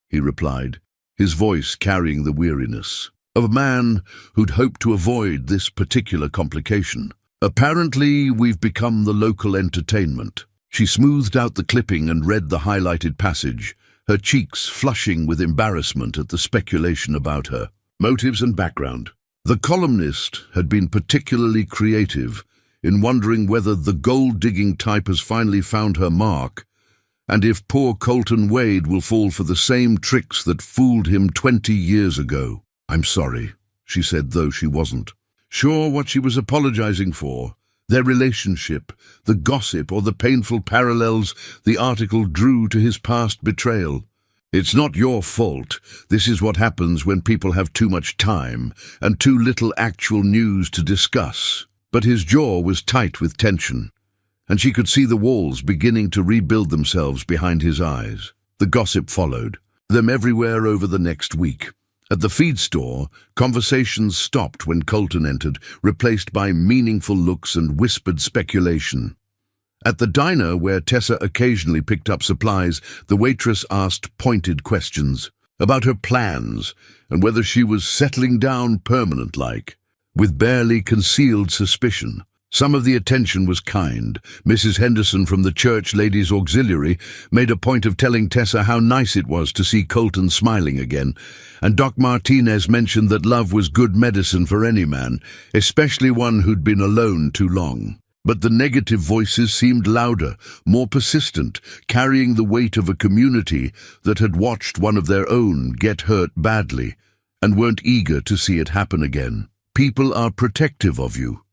he replied, his voice carrying the weariness of a man who'd hoped to avoid this particular complication. "Apparently, we've become the local entertainment." She smoothed out the clipping and read the highlighted passage, her cheeks flushing with embarrassment at the speculation about her. Motives and background. The columnist had been particularly creative in wondering whether the gold-digging type has finally found her mark, and if poor Colton Wade will fall for the same tricks that fooled him 20 years ago. "I'm sorry," she said, though she wasn't sure what she was apologizing for. Their relationship, the gossip, or the painful parallels the article drew to his past betrayal. "It's not your fault. This is what happens when people have too much time and too little actual news to discuss." But his jaw was tight with tension, and she could see the walls beginning to rebuild themselves behind his eyes. The gossip followed, them everywhere over the next week. At the feed store, conversations stopped when Colton entered, replaced by meaningful looks and whispered speculation. At the diner, where Tessa occasionally picked up supplies, the waitress asked pointed questions about her plans and whether she was settling down permanent-like, with barely concealed suspicion. Some of the attention was kind. Mrs. Henderson from the Church Ladies' Auxiliary made a point of telling Tessa how nice it was to see Colton smiling again, and Doc Martinez mentioned that love was good medicine for any man, especially one who'd been alone too long. But the negative voices seemed louder, more persistent, carrying the weight of a community that had watched one of their own get hurt badly and weren't eager to see it happen again. "People are protective of you,"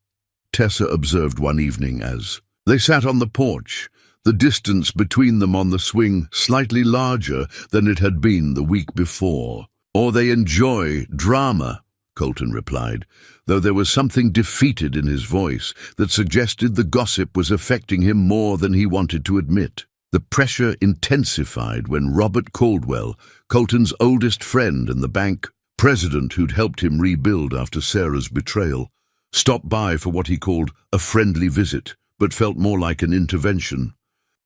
Tessa observed one evening as they sat on the porch, the distance between them on the swing slightly larger than it had been the week before. "Or they enjoy drama," Colton replied, though there was something defeated in his voice that suggested the gossip was affecting him more than he wanted to admit. The pressure intensified when Robert Caldwell, Colton's oldest friend and the bank president who'd helped him rebuild after Sarah's betrayal, stopped by for what he called a friendly visit, but felt more like an intervention.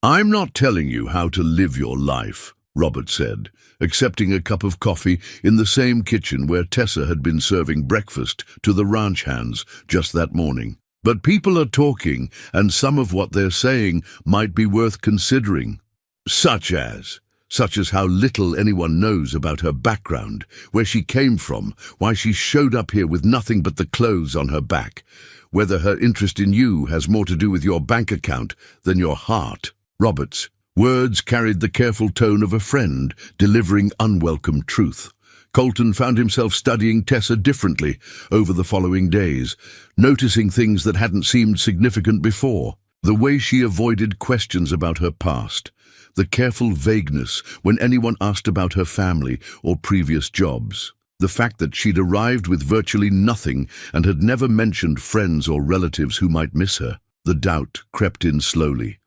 "I'm not telling you how to live your life," Robert said, accepting a cup of coffee in the same kitchen where Tessa had been serving breakfast to the ranch hands just that morning. "But people are talking, and some of what they're saying might be worth considering. Such as how little anyone knows about her background, where she came from, why she showed up here with nothing but the clothes on her back, whether her interest in you has more to do with your bank account than your heart." Robert's words carried the careful tone of a friend delivering unwelcome truth. Colton found himself studying Tessa differently over the following days, noticing things that hadn't seemed significant before. The way she avoided questions about her past, the careful vagueness when anyone asked about her family or previous jobs, the fact that she'd arrived with virtually nothing and had never mentioned friends or relatives who might miss her. The doubt crept in slowly,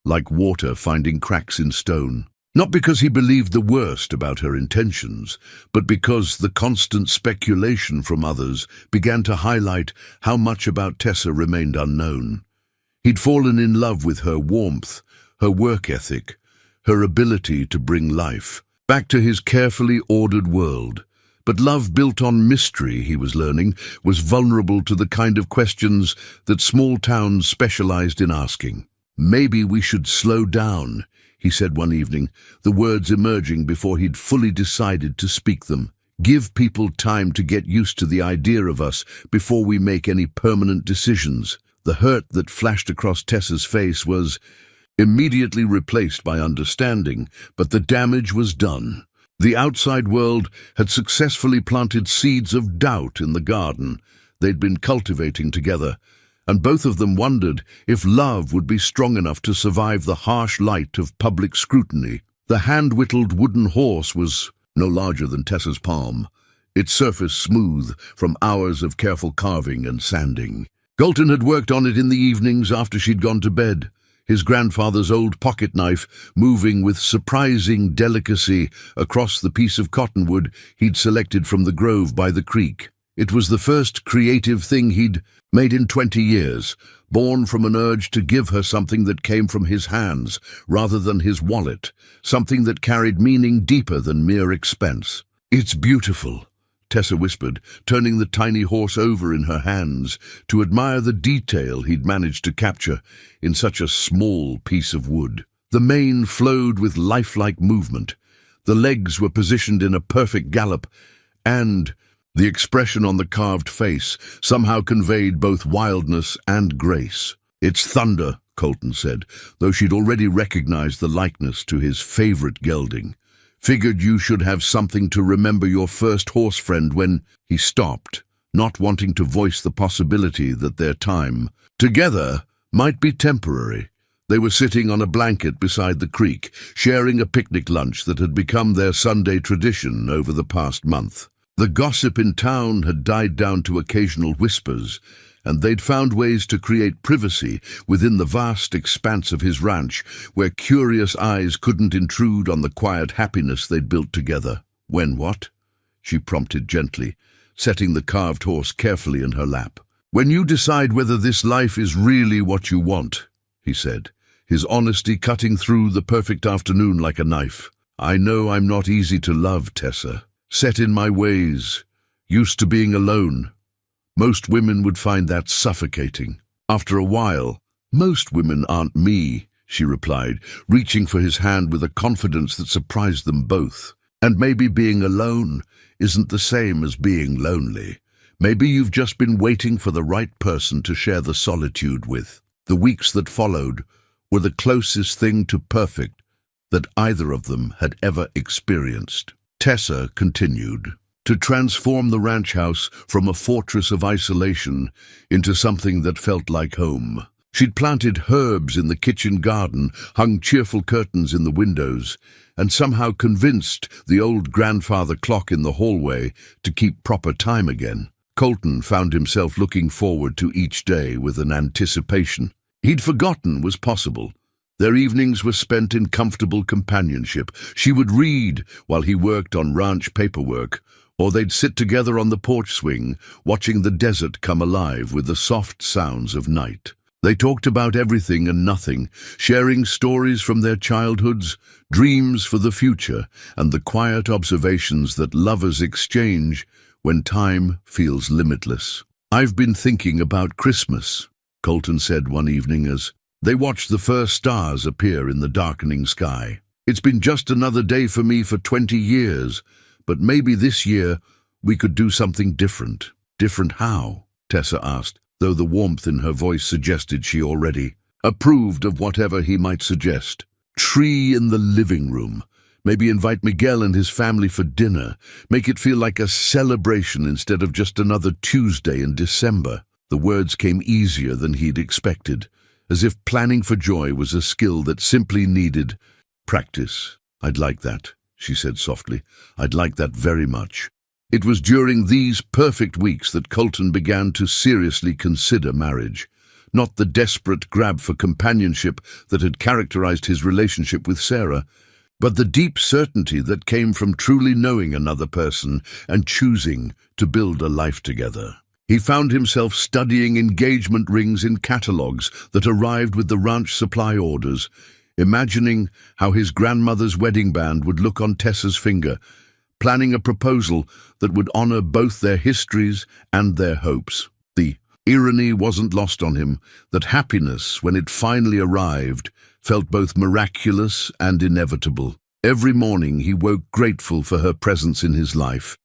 like water finding cracks in stone. Not because he believed the worst about her intentions, but because the constant speculation from others began to highlight how much about Tessa remained unknown. He'd fallen in love with her warmth, her work ethic, her ability to bring life back to his carefully ordered world. But love built on mystery, he was learning, was vulnerable to the kind of questions that small towns specialized in asking. "Maybe we should slow down," he said one evening, the words emerging before he'd fully decided to speak them. "Give people time to get used to the idea of us before we make any permanent decisions." The hurt that flashed across Tessa's face was immediately replaced by understanding, but the damage was done. The outside world had successfully planted seeds of doubt in the garden they'd been cultivating together, and both of them wondered if love would be strong enough to survive the harsh light of public scrutiny. The hand-whittled wooden horse was no larger than Tessa's palm, its surface smooth from hours of careful carving and sanding. Colton had worked on it in the evenings after she'd gone to bed, his grandfather's old pocket knife moving with surprising delicacy across the piece of cottonwood he'd selected from the grove by the creek. It was the first creative thing he'd made in 20 years, born from an urge to give her something that came from his hands rather than his wallet, something that carried meaning deeper than mere expense. "It's beautiful," Tessa whispered, turning the tiny horse over in her hands to admire the detail he'd managed to capture in such a small piece of wood. The mane flowed with lifelike movement, the legs were positioned in a perfect gallop, and the expression on the carved face somehow conveyed both wildness and grace. "It's thunder," Colton said, though she'd already recognized the likeness to his favorite gelding. "Figured you should have something to remember your first horse friend when—" He stopped, not wanting to voice the possibility that their time together might be temporary. They were sitting on a blanket beside the creek, sharing a picnic lunch that had become their Sunday tradition over the past month. The gossip in town had died down to occasional whispers, and they'd found ways to create privacy within the vast expanse of his ranch, where curious eyes couldn't intrude on the quiet happiness they'd built together. "When what?" she prompted gently, setting the carved horse carefully in her lap. "When you decide whether this life is really what you want," he said, his honesty cutting through the perfect afternoon like a knife. "I know I'm not easy to love, Tessa. Set in my ways, used to being alone. Most women would find that suffocating. After a while, most women aren't me," she replied, reaching for his hand with a confidence that surprised them both. "And maybe being alone isn't the same as being lonely. Maybe you've just been waiting for the right person to share the solitude with." The weeks that followed were the closest thing to perfect that either of them had ever experienced. Tessa continued to transform the ranch house from a fortress of isolation into something that felt like home. She'd planted herbs in the kitchen garden, hung cheerful curtains in the windows, and somehow convinced the old grandfather clock in the hallway to keep proper time again. Colton found himself looking forward to each day with an anticipation he'd forgotten was possible. Their evenings were spent in comfortable companionship. She would read while he worked on ranch paperwork, or they'd sit together on the porch swing, watching the desert come alive with the soft sounds of night. They talked about everything and nothing, sharing stories from their childhoods, dreams for the future, and the quiet observations that lovers exchange when time feels limitless. "I've been thinking about Christmas," Colton said one evening as they watched the first stars appear in the darkening sky. "It's been just another day for me for 20 years, but maybe this year we could do something different." "Different how?" Tessa asked, though the warmth in her voice suggested she already approved of whatever he might suggest. "Tree in the living room. Maybe invite Miguel and his family for dinner. Make it feel like a celebration instead of just another Tuesday in December." The words came easier than he'd expected, as if planning for joy was a skill that simply needed practice. "I'd like that," she said softly. "I'd like that very much." It was during these perfect weeks that Colton began to seriously consider marriage, not the desperate grab for companionship that had characterized his relationship with Sarah, but the deep certainty that came from truly knowing another person and choosing to build a life together. He found himself studying engagement rings in catalogs that arrived with the ranch supply orders, imagining how his grandmother's wedding band would look on Tessa's finger, planning a proposal that would honor both their histories and their hopes. The irony wasn't lost on him that happiness, when it finally arrived, felt both miraculous and inevitable. Every morning he woke grateful for her presence in his life.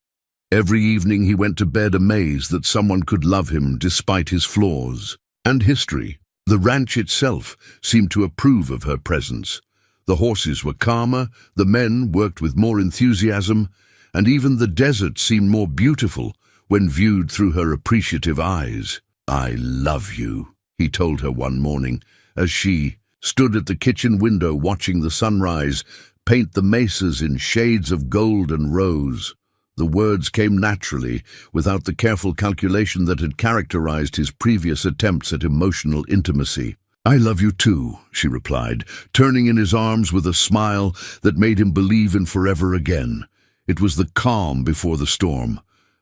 Every evening he went to bed amazed that someone could love him despite his flaws and history. The ranch itself seemed to approve of her presence. The horses were calmer, the men worked with more enthusiasm, and even the desert seemed more beautiful when viewed through her appreciative eyes. "I love you," he told her one morning, as she stood at the kitchen window watching the sunrise paint the mesas in shades of gold and rose. The words came naturally, without the careful calculation that had characterized his previous attempts at emotional intimacy. "I love you too," she replied, turning in his arms with a smile that made him believe in forever again. It was the calm before the storm,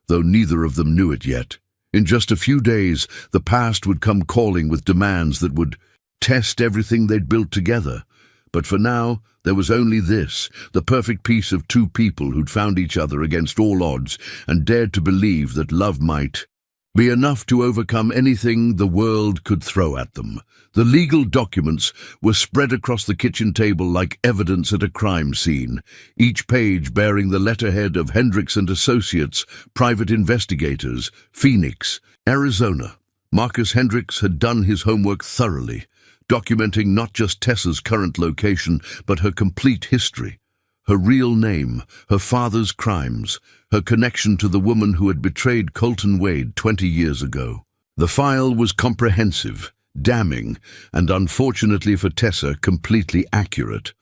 though neither of them knew it yet. In just a few days, the past would come calling with demands that would test everything they'd built together. But for now, there was only this, the perfect piece of two people who'd found each other against all odds and dared to believe that love might be enough to overcome anything the world could throw at them. The legal documents were spread across the kitchen table like evidence at a crime scene, each page bearing the letterhead of Hendricks and Associates, private investigators, Phoenix, Arizona. Marcus Hendricks had done his homework thoroughly, documenting not just Tessa's current location, but her complete history. Her real name, her father's crimes, her connection to the woman who had betrayed Colton Wade 20 years ago. The file was comprehensive, damning, and unfortunately for Tessa, completely accurate.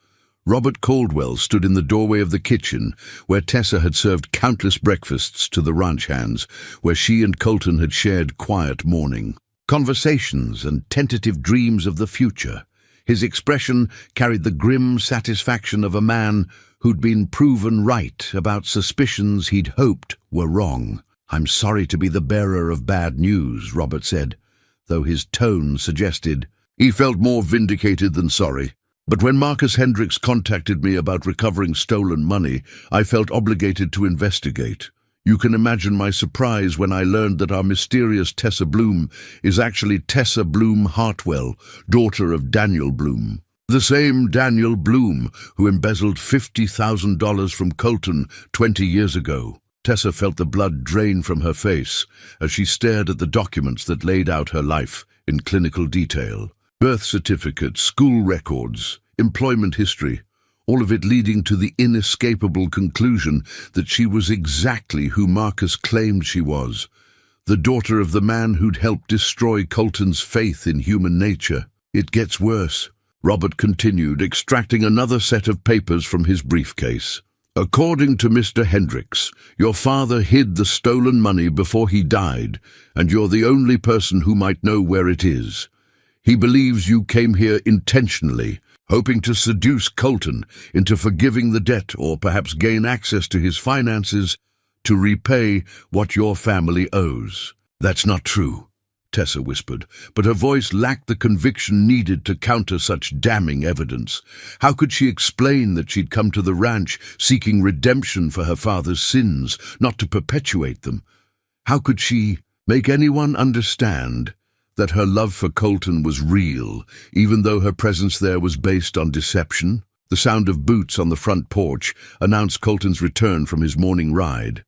Robert Caldwell stood in the doorway of the kitchen, where Tessa had served countless breakfasts to the ranch hands, where she and Colton had shared quiet morning conversations and tentative dreams of the future. His expression carried the grim satisfaction of a man who'd been proven right about suspicions he'd hoped were wrong. "I'm sorry to be the bearer of bad news," Robert said, though his tone suggested he felt more vindicated than sorry. "But when Marcus Hendricks contacted me about recovering stolen money, I felt obligated to investigate. You can imagine my surprise when I learned that our mysterious Tessa Bloom is actually Tessa Bloom Hartwell, daughter of Daniel Bloom. The same Daniel Bloom who embezzled $50,000 from Colton 20 years ago." Tessa felt the blood drain from her face as she stared at the documents that laid out her life in clinical detail. Birth certificates, school records, employment history, all of it leading to the inescapable conclusion that she was exactly who Marcus claimed she was, the daughter of the man who'd helped destroy Colton's faith in human nature. It gets worse, Robert continued, extracting another set of papers from his briefcase. According to Mr. Hendricks, your father hid the stolen money before he died, and you're the only person who might know where it is. He believes you came here intentionally, hoping to seduce Colton into forgiving the debt or perhaps gain access to his finances to repay what your family owes. That's not true, Tessa whispered, but her voice lacked the conviction needed to counter such damning evidence. How could she explain that she'd come to the ranch seeking redemption for her father's sins, not to perpetuate them? How could she make anyone understand that her love for Colton was real, even though her presence there was based on deception? The sound of boots on the front porch announced Colton's return from his morning ride,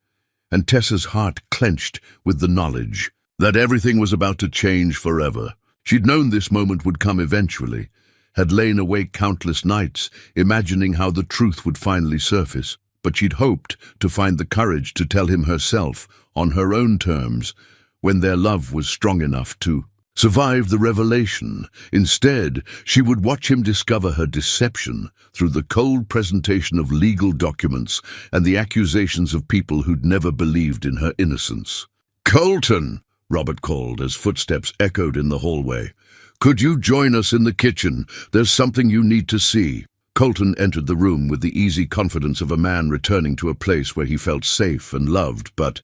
and Tessa's heart clenched with the knowledge that everything was about to change forever. She'd known this moment would come eventually, had lain awake countless nights, imagining how the truth would finally surface, but she'd hoped to find the courage to tell him herself, on her own terms, when their love was strong enough to survive the revelation. Instead, she would watch him discover her deception through the cold presentation of legal documents and the accusations of people who'd never believed in her innocence. "Colton!" Robert called as footsteps echoed in the hallway. "Could you join us in the kitchen? There's something you need to see." Colton entered the room with the easy confidence of a man returning to a place where he felt safe and loved, but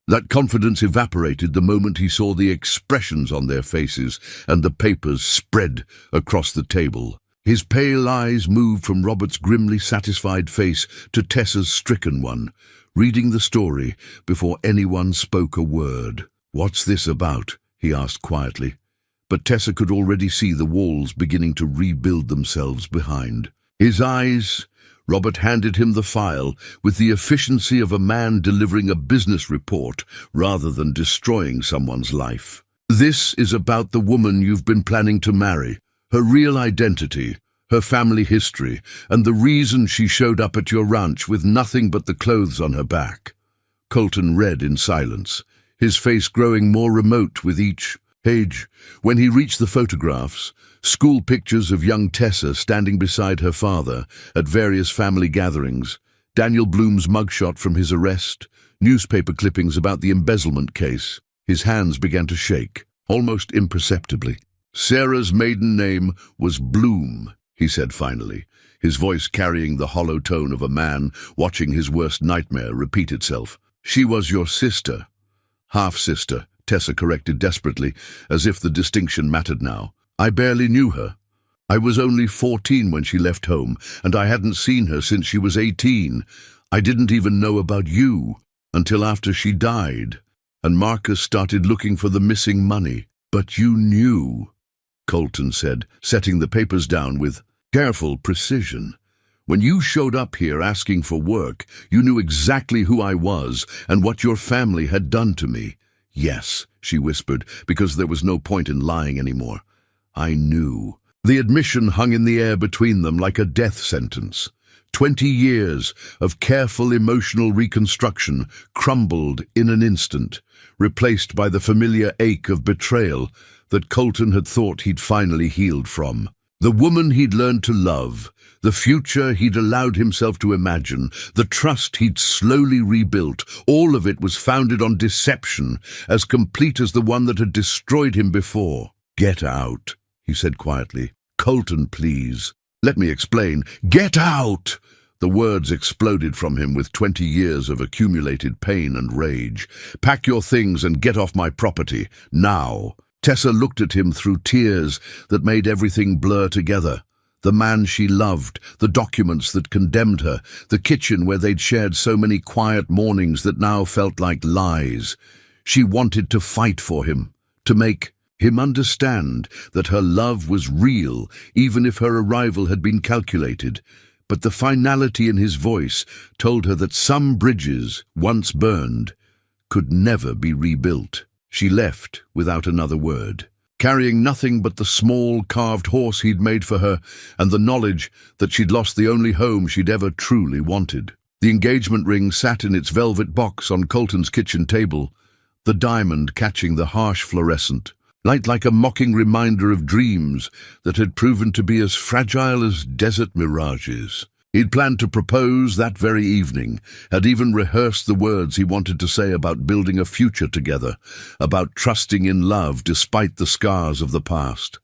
that confidence evaporated the moment he saw the expressions on their faces and the papers spread across the table. His pale eyes moved from Robert's grimly satisfied face to Tessa's stricken one, reading the story before anyone spoke a word. "What's this about?" he asked quietly, but Tessa could already see the walls beginning to rebuild themselves behind. His eyes... Robert handed him the file with the efficiency of a man delivering a business report rather than destroying someone's life. "This is about the woman you've been planning to marry, her real identity, her family history, and the reason she showed up at your ranch with nothing but the clothes on her back." Colton read in silence, his face growing more remote with each page. When he reached the photographs, school pictures of young Tessa standing beside her father at various family gatherings, Daniel Bloom's mugshot from his arrest, newspaper clippings about the embezzlement case, his hands began to shake, almost imperceptibly. "Sarah's maiden name was Bloom," he said finally, his voice carrying the hollow tone of a man watching his worst nightmare repeat itself. "She was your sister." "Half-sister," Tessa corrected desperately, as if the distinction mattered now. "I barely knew her. I was only 14 when she left home, and I hadn't seen her since she was 18. I didn't even know about you until after she died, and Marcus started looking for the missing money." "But you knew," Colton said, setting the papers down with careful precision. "When you showed up here asking for work, you knew exactly who I was and what your family had done to me." "Yes," she whispered, because there was no point in lying anymore. "I knew." The admission hung in the air between them like a death sentence. 20 years of careful emotional reconstruction crumbled in an instant, replaced by the familiar ache of betrayal that Colton had thought he'd finally healed from. The woman he'd learned to love, the future he'd allowed himself to imagine, the trust he'd slowly rebuilt, all of it was founded on deception, as complete as the one that had destroyed him before. "Get out," he said quietly. "Colton, please. Let me explain. Get out!" The words exploded from him with 20 years of accumulated pain and rage. "Pack your things and get off my property, now." Tessa looked at him through tears that made everything blur together. The man she loved, the documents that condemned her, the kitchen where they'd shared so many quiet mornings that now felt like lies. She wanted to fight for him, to make him understand that her love was real, even if her arrival had been calculated. But the finality in his voice told her that some bridges, once burned, could never be rebuilt. She left without another word, carrying nothing but the small carved horse he'd made for her and the knowledge that she'd lost the only home she'd ever truly wanted. The engagement ring sat in its velvet box on Colton's kitchen table, the diamond catching the harsh fluorescent light like a mocking reminder of dreams that had proven to be as fragile as desert mirages. He'd planned to propose that very evening, had even rehearsed the words he wanted to say about building a future together, about trusting in love despite the scars of the past.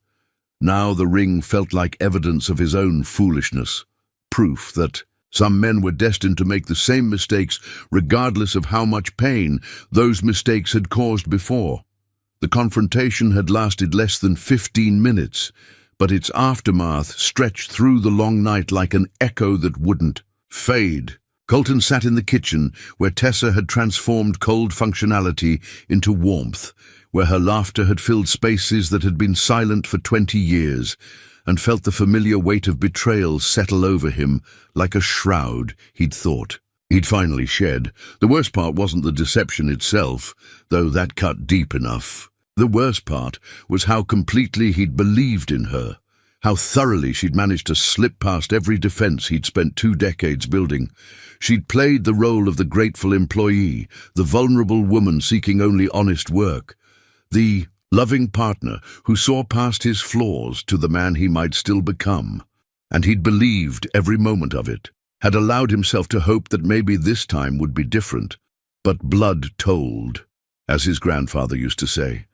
Now the ring felt like evidence of his own foolishness, proof that some men were destined to make the same mistakes regardless of how much pain those mistakes had caused before. The confrontation had lasted less than 15 minutes, but its aftermath stretched through the long night like an echo that wouldn't fade. Colton sat in the kitchen, where Tessa had transformed cold functionality into warmth, where her laughter had filled spaces that had been silent for 20 years, and felt the familiar weight of betrayal settle over him like a shroud he'd thought he'd finally shed. The worst part wasn't the deception itself, though that cut deep enough. The worst part was how completely he'd believed in her, how thoroughly she'd managed to slip past every defense he'd spent 2 decades building. She'd played the role of the grateful employee, the vulnerable woman seeking only honest work, the loving partner who saw past his flaws to the man he might still become. And he'd believed every moment of it, had allowed himself to hope that maybe this time would be different. But blood told, as his grandfather used to say.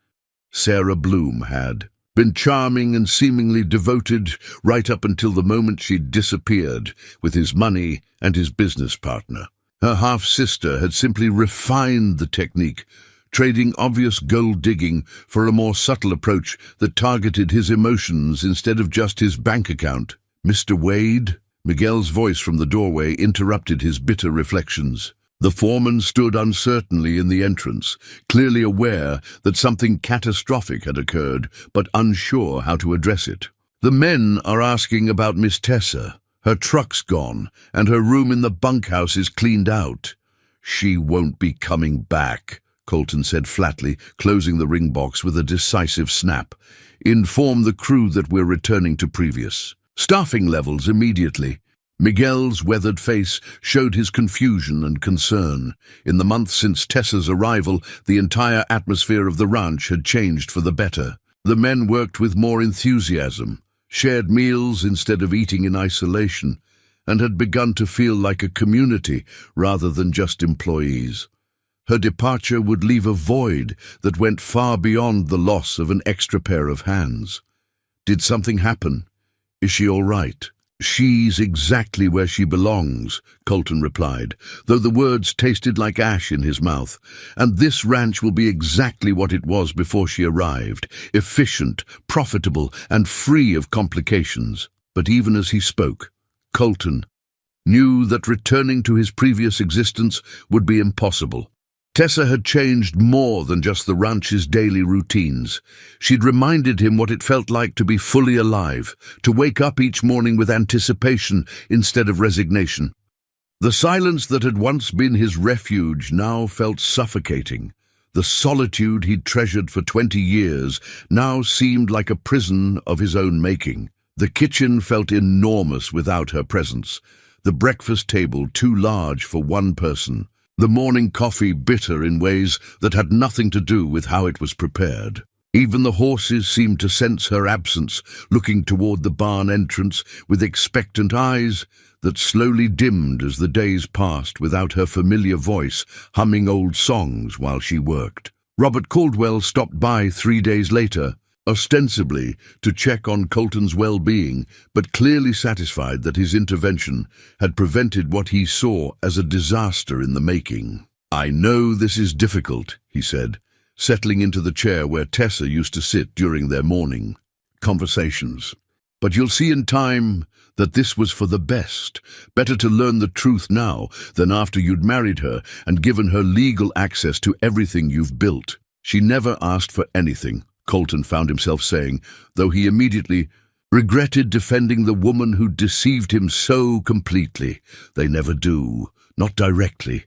Sarah Bloom had been charming and seemingly devoted right up until the moment she'd disappeared with his money and his business partner. Her half-sister had simply refined the technique, trading obvious gold digging for a more subtle approach that targeted his emotions instead of just his bank account. "Mr. Wade?" Miguel's voice from the doorway interrupted his bitter reflections. The foreman stood uncertainly in the entrance, clearly aware that something catastrophic had occurred, but unsure how to address it. "The men are asking about Miss Tessa. Her truck's gone, and her room in the bunkhouse is cleaned out." "She won't be coming back," Colton said flatly, closing the ring box with a decisive snap. "Inform the crew that we're returning to previous staffing levels immediately." Miguel's weathered face showed his confusion and concern. In the months since Tessa's arrival, the entire atmosphere of the ranch had changed for the better. The men worked with more enthusiasm, shared meals instead of eating in isolation, and had begun to feel like a community rather than just employees. Her departure would leave a void that went far beyond the loss of an extra pair of hands. Did something happen? Is she all right? "She's exactly where she belongs," Colton replied, though the words tasted like ash in his mouth. "And this ranch will be exactly what it was before she arrived, efficient, profitable, and free of complications." But even as he spoke, Colton knew that returning to his previous existence would be impossible. Tessa had changed more than just the ranch's daily routines. She'd reminded him what it felt like to be fully alive, to wake up each morning with anticipation instead of resignation. The silence that had once been his refuge now felt suffocating. The solitude he'd treasured for 20 years now seemed like a prison of his own making. The kitchen felt enormous without her presence, the breakfast table too large for one person, the morning coffee bitter in ways that had nothing to do with how it was prepared. Even the horses seemed to sense her absence, looking toward the barn entrance with expectant eyes that slowly dimmed as the days passed without her familiar voice humming old songs while she worked. Robert Caldwell stopped by 3 days later, ostensibly to check on Colton's well-being, but clearly satisfied that his intervention had prevented what he saw as a disaster in the making. "I know this is difficult," he said, settling into the chair where Tessa used to sit during their morning conversations. "But you'll see in time that this was for the best. Better to learn the truth now than after you'd married her and given her legal access to everything you've built." "She never asked for anything," Colton found himself saying, though he immediately regretted defending the woman who deceived him so completely. They never do, not directly.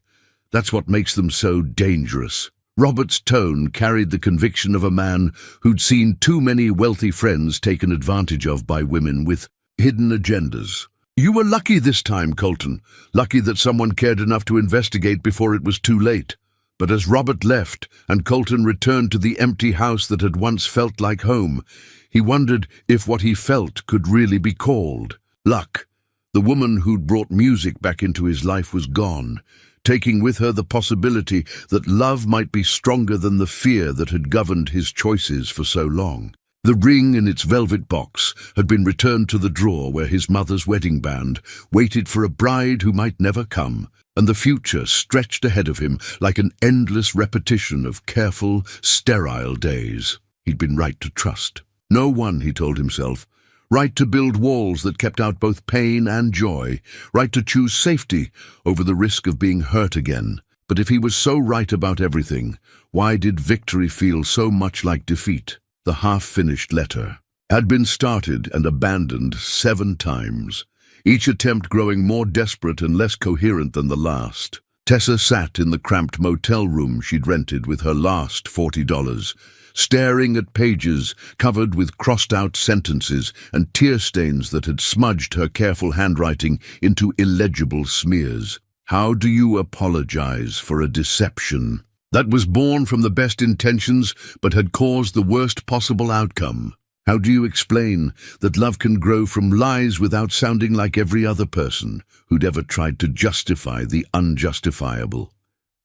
That's what makes them so dangerous. Robert's tone carried the conviction of a man who'd seen too many wealthy friends taken advantage of by women with hidden agendas. "You were lucky this time, Colton. Lucky that someone cared enough to investigate before it was too late." But as Robert left and Colton returned to the empty house that had once felt like home, he wondered if what he felt could really be called luck. The woman who'd brought music back into his life was gone, taking with her the possibility that love might be stronger than the fear that had governed his choices for so long. The ring in its velvet box had been returned to the drawer where his mother's wedding band waited for a bride who might never come, and the future stretched ahead of him like an endless repetition of careful, sterile days. He'd been right to trust. No one, he told himself. Right to build walls that kept out both pain and joy. Right to choose safety over the risk of being hurt again. But if he was so right about everything, why did victory feel so much like defeat? The half-finished letter had been started and abandoned 7 times, each attempt growing more desperate and less coherent than the last. Tessa sat in the cramped motel room she'd rented with her last $40, staring at pages covered with crossed-out sentences and tear stains that had smudged her careful handwriting into illegible smears. How do you apologize for a deception that was born from the best intentions but had caused the worst possible outcome? How do you explain that love can grow from lies without sounding like every other person who'd ever tried to justify the unjustifiable?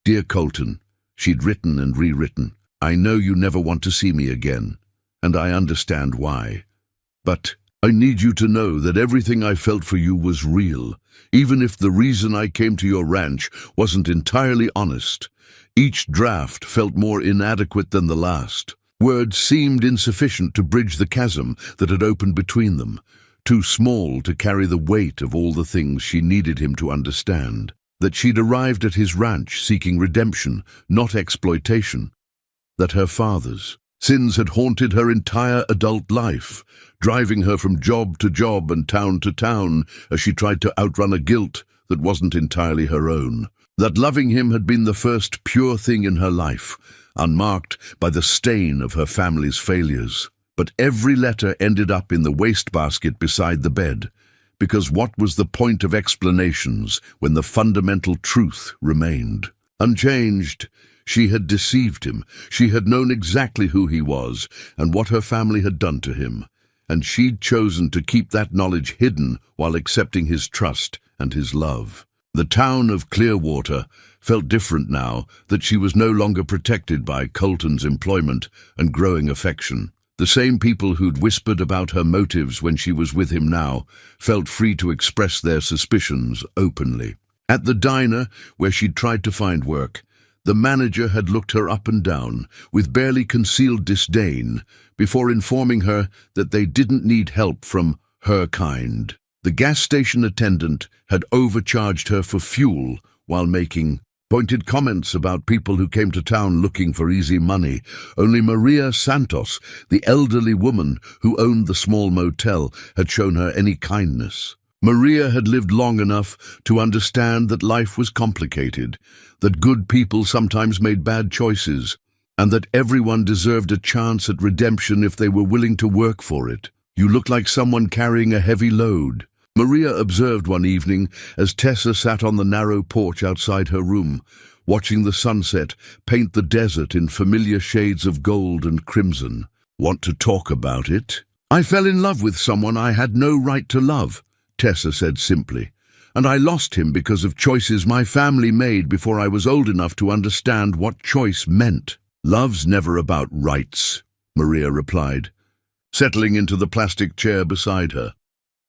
Dear Colton, she'd written and rewritten, I know you never want to see me again, and I understand why. But I need you to know that everything I felt for you was real, even if the reason I came to your ranch wasn't entirely honest. Each draft felt more inadequate than the last. Words seemed insufficient to bridge the chasm that had opened between them, too small to carry the weight of all the things she needed him to understand. That she'd arrived at his ranch seeking redemption, not exploitation. That her father's sins had haunted her entire adult life, driving her from job to job and town to town as she tried to outrun a guilt that wasn't entirely her own. That loving him had been the first pure thing in her life, unmarked by the stain of her family's failures. But every letter ended up in the wastebasket beside the bed, because what was the point of explanations when the fundamental truth remained? Unchanged, she had deceived him. She had known exactly who he was and what her family had done to him, and she'd chosen to keep that knowledge hidden while accepting his trust and his love. The town of Clearwater felt different now that she was no longer protected by Colton's employment and growing affection. The same people who'd whispered about her motives when she was with him now felt free to express their suspicions openly. At the diner where she'd tried to find work, the manager had looked her up and down with barely concealed disdain before informing her that they didn't need help from her kind. The gas station attendant had overcharged her for fuel while making pointed comments about people who came to town looking for easy money. Only Maria Santos, the elderly woman who owned the small motel, had shown her any kindness. Maria had lived long enough to understand that life was complicated, that good people sometimes made bad choices, and that everyone deserved a chance at redemption if they were willing to work for it. You look like someone carrying a heavy load, Maria observed one evening as Tessa sat on the narrow porch outside her room, watching the sunset paint the desert in familiar shades of gold and crimson. Want to talk about it? I fell in love with someone I had no right to love, Tessa said simply, and I lost him because of choices my family made before I was old enough to understand what choice meant. Love's never about rights, Maria replied, settling into the plastic chair beside her.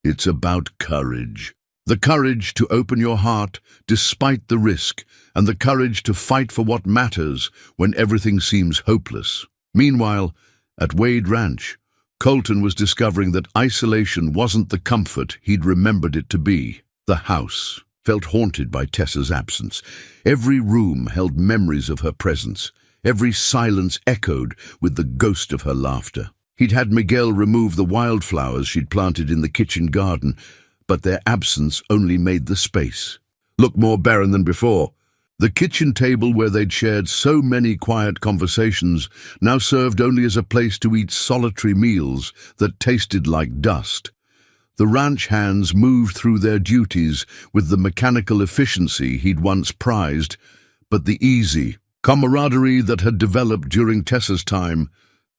It's about courage. The courage to open your heart despite the risk, and the courage to fight for what matters when everything seems hopeless. Meanwhile, at Wade Ranch, Colton was discovering that isolation wasn't the comfort he'd remembered it to be. The house felt haunted by Tessa's absence. Every room held memories of her presence. Every silence echoed with the ghost of her laughter. He'd had Miguel remove the wildflowers she'd planted in the kitchen garden, but their absence only made the space look more barren than before. The kitchen table where they'd shared so many quiet conversations now served only as a place to eat solitary meals that tasted like dust. The ranch hands moved through their duties with the mechanical efficiency he'd once prized, but the easy camaraderie that had developed during Tessa's time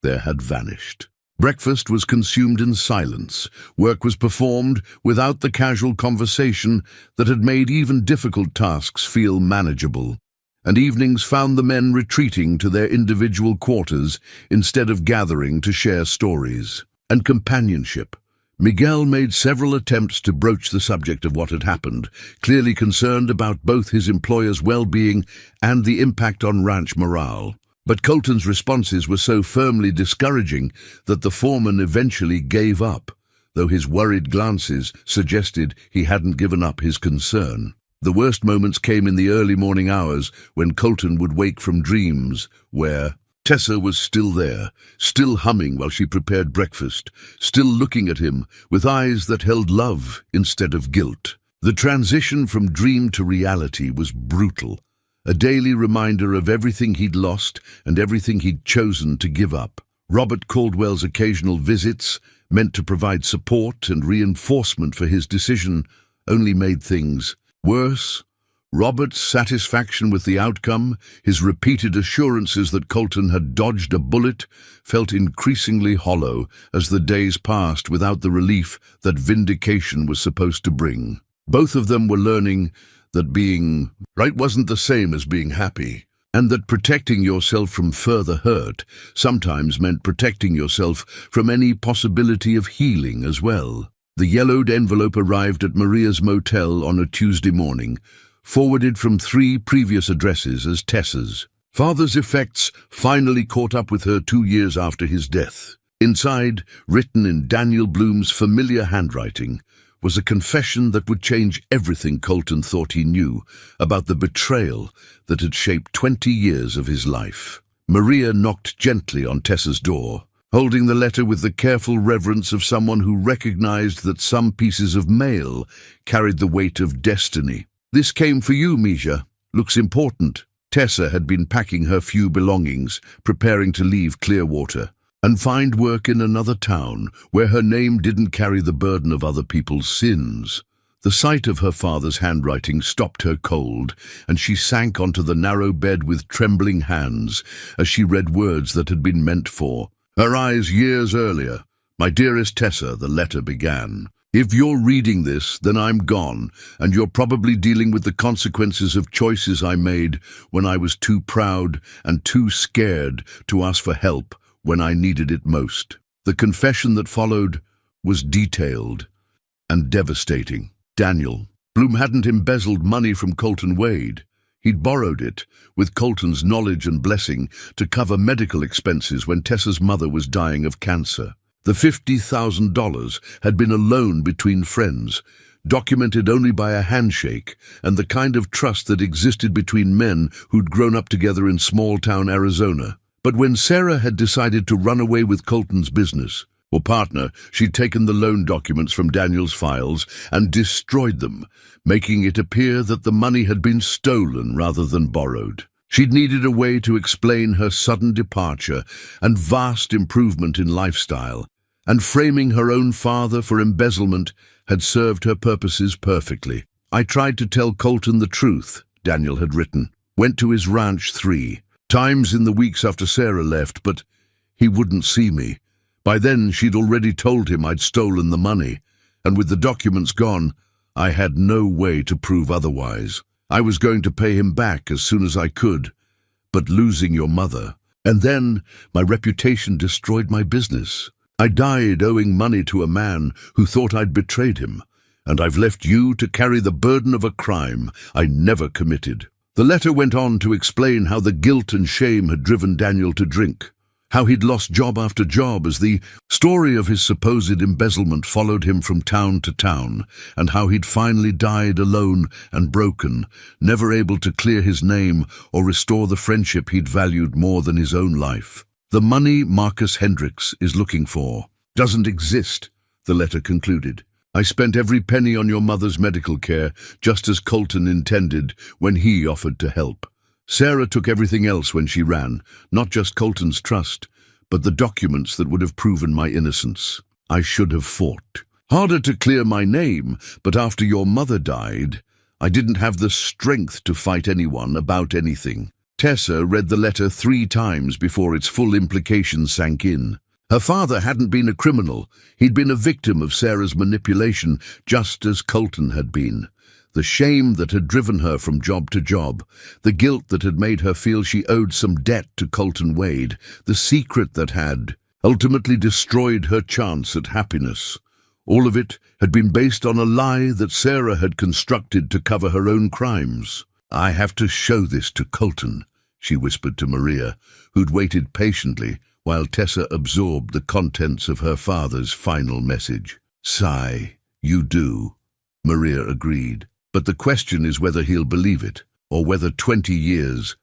there had vanished. Breakfast was consumed in silence. Work was performed without the casual conversation that had made even difficult tasks feel manageable. And evenings found the men retreating to their individual quarters instead of gathering to share stories and companionship. Miguel made several attempts to broach the subject of what had happened, clearly concerned about both his employer's well-being and the impact on ranch morale. But Colton's responses were so firmly discouraging that the foreman eventually gave up, though his worried glances suggested he hadn't given up his concern. The worst moments came in the early morning hours when Colton would wake from dreams where Tessa was still there, still humming while she prepared breakfast, still looking at him with eyes that held love instead of guilt. The transition from dream to reality was brutal, a daily reminder of everything he'd lost and everything he'd chosen to give up. Robert Caldwell's occasional visits, meant to provide support and reinforcement for his decision, only made things worse. Robert's satisfaction with the outcome, his repeated assurances that Colton had dodged a bullet, felt increasingly hollow as the days passed without the relief that vindication was supposed to bring. Both of them were learning that being right wasn't the same as being happy, and that protecting yourself from further hurt sometimes meant protecting yourself from any possibility of healing as well. The yellowed envelope arrived at Maria's motel on a Tuesday morning, forwarded from 3 previous addresses as Tessa's. Father's effects finally caught up with her 2 years after his death. Inside, written in Daniel Bloom's familiar handwriting, was a confession that would change everything Colton thought he knew about the betrayal that had shaped 20 years of his life. Maria knocked gently on Tessa's door, holding the letter with the careful reverence of someone who recognized that some pieces of mail carried the weight of destiny. "This came for you, Misha. Looks important." Tessa had been packing her few belongings, preparing to leave Clearwater and find work in another town where her name didn't carry the burden of other people's sins. The sight of her father's handwriting stopped her cold, and she sank onto the narrow bed with trembling hands as she read words that had been meant for her eyes years earlier. "My dearest Tessa," the letter began. "If you're reading this, then I'm gone, and you're probably dealing with the consequences of choices I made when I was too proud and too scared to ask for help when I needed it most." The confession that followed was detailed and devastating. Daniel Bloom hadn't embezzled money from Colton Wade. He'd borrowed it, with Colton's knowledge and blessing, to cover medical expenses when Tessa's mother was dying of cancer. The $50,000 had been a loan between friends, documented only by a handshake and the kind of trust that existed between men who'd grown up together in small-town Arizona. But when Sarah had decided to run away with Colton's business, or partner, she'd taken the loan documents from Daniel's files and destroyed them, making it appear that the money had been stolen rather than borrowed. She'd needed a way to explain her sudden departure and vast improvement in lifestyle, and framing her own father for embezzlement had served her purposes perfectly. "I tried to tell Colton the truth," Daniel had written. "Went to his ranch 3 times in the weeks after Sarah left, but he wouldn't see me. By then she'd already told him I'd stolen the money, and with the documents gone, I had no way to prove otherwise. I was going to pay him back as soon as I could, but losing your mother, and then my reputation destroyed my business. I died owing money to a man who thought I'd betrayed him, and I've left you to carry the burden of a crime I never committed." The letter went on to explain how the guilt and shame had driven Daniel to drink, how he'd lost job after job as the story of his supposed embezzlement followed him from town to town, and how he'd finally died alone and broken, never able to clear his name or restore the friendship he'd valued more than his own life. "The money Marcus Hendricks is looking for doesn't exist," the letter concluded. I spent every penny on your mother's medical care, just as Colton intended when he offered to help. Sarah took everything else when she ran, not just Colton's trust, but the documents that would have proven my innocence. I should have fought. Harder to clear my name, but after your mother died, I didn't have the strength to fight anyone about anything. Tessa read the letter 3 times before its full implications sank in. Her father hadn't been a criminal. He'd been a victim of Sarah's manipulation, just as Colton had been. The shame that had driven her from job to job, the guilt that had made her feel she owed some debt to Colton Wade, the secret that had ultimately destroyed her chance at happiness. All of it had been based on a lie that Sarah had constructed to cover her own crimes. "I have to show this to Colton," she whispered to Maria, who'd waited patiently while Tessa absorbed the contents of her father's final message. "Sigh, you do," Maria agreed. "But the question is whether he'll believe it, or whether 20 years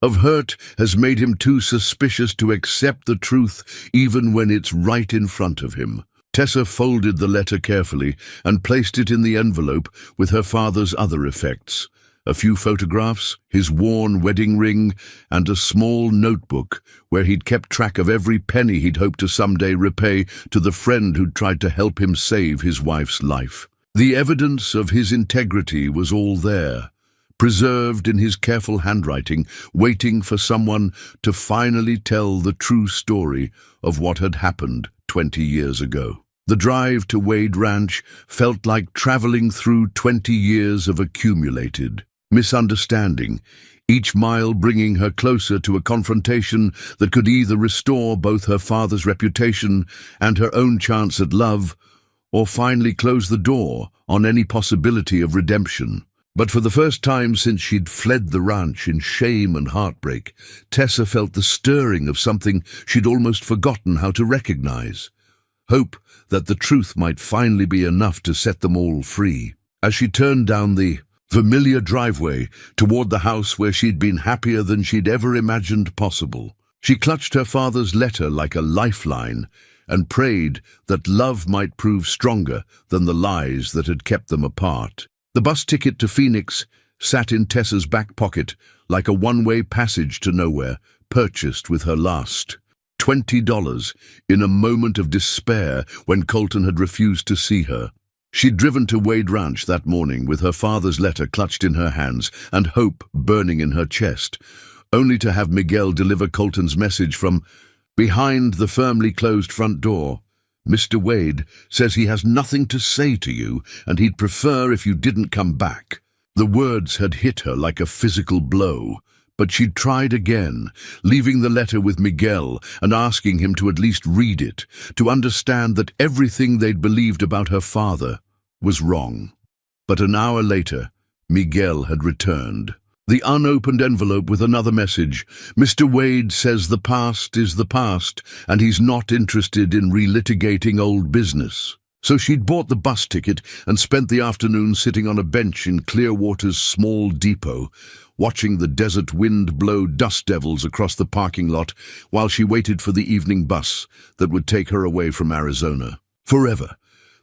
of hurt has made him too suspicious to accept the truth even when it's right in front of him." Tessa folded the letter carefully and placed it in the envelope with her father's other effects. A few photographs, his worn wedding ring, and a small notebook where he'd kept track of every penny he'd hoped to someday repay to the friend who'd tried to help him save his wife's life. The evidence of his integrity was all there, preserved in his careful handwriting, waiting for someone to finally tell the true story of what had happened 20 years ago. The drive to Wade Ranch felt like traveling through 20 years of accumulated misunderstanding, each mile bringing her closer to a confrontation that could either restore both her father's reputation and her own chance at love, or finally close the door on any possibility of redemption. But for the first time since she'd fled the ranch in shame and heartbreak, Tessa felt the stirring of something she'd almost forgotten how to recognize. Hope that the truth might finally be enough to set them all free. As she turned down the familiar driveway toward the house where she'd been happier than she'd ever imagined possible, she clutched her father's letter like a lifeline and prayed that love might prove stronger than the lies that had kept them apart. The bus ticket to Phoenix sat in Tessa's back pocket like a one-way passage to nowhere, purchased with her last $20 in a moment of despair when Colton had refused to see her. She'd driven to Wade Ranch that morning with her father's letter clutched in her hands and hope burning in her chest, only to have Miguel deliver Colton's message from behind the firmly closed front door. "Mr. Wade says he has nothing to say to you and he'd prefer if you didn't come back." The words had hit her like a physical blow, but she'd tried again, leaving the letter with Miguel and asking him to at least read it, to understand that everything they'd believed about her father was wrong. But an hour later, Miguel had returned. The unopened envelope with another message. "Mr. Wade says the past is the past, and he's not interested in relitigating old business." So she'd bought the bus ticket and spent the afternoon sitting on a bench in Clearwater's small depot, watching the desert wind blow dust devils across the parking lot while she waited for the evening bus that would take her away from Arizona. Forever.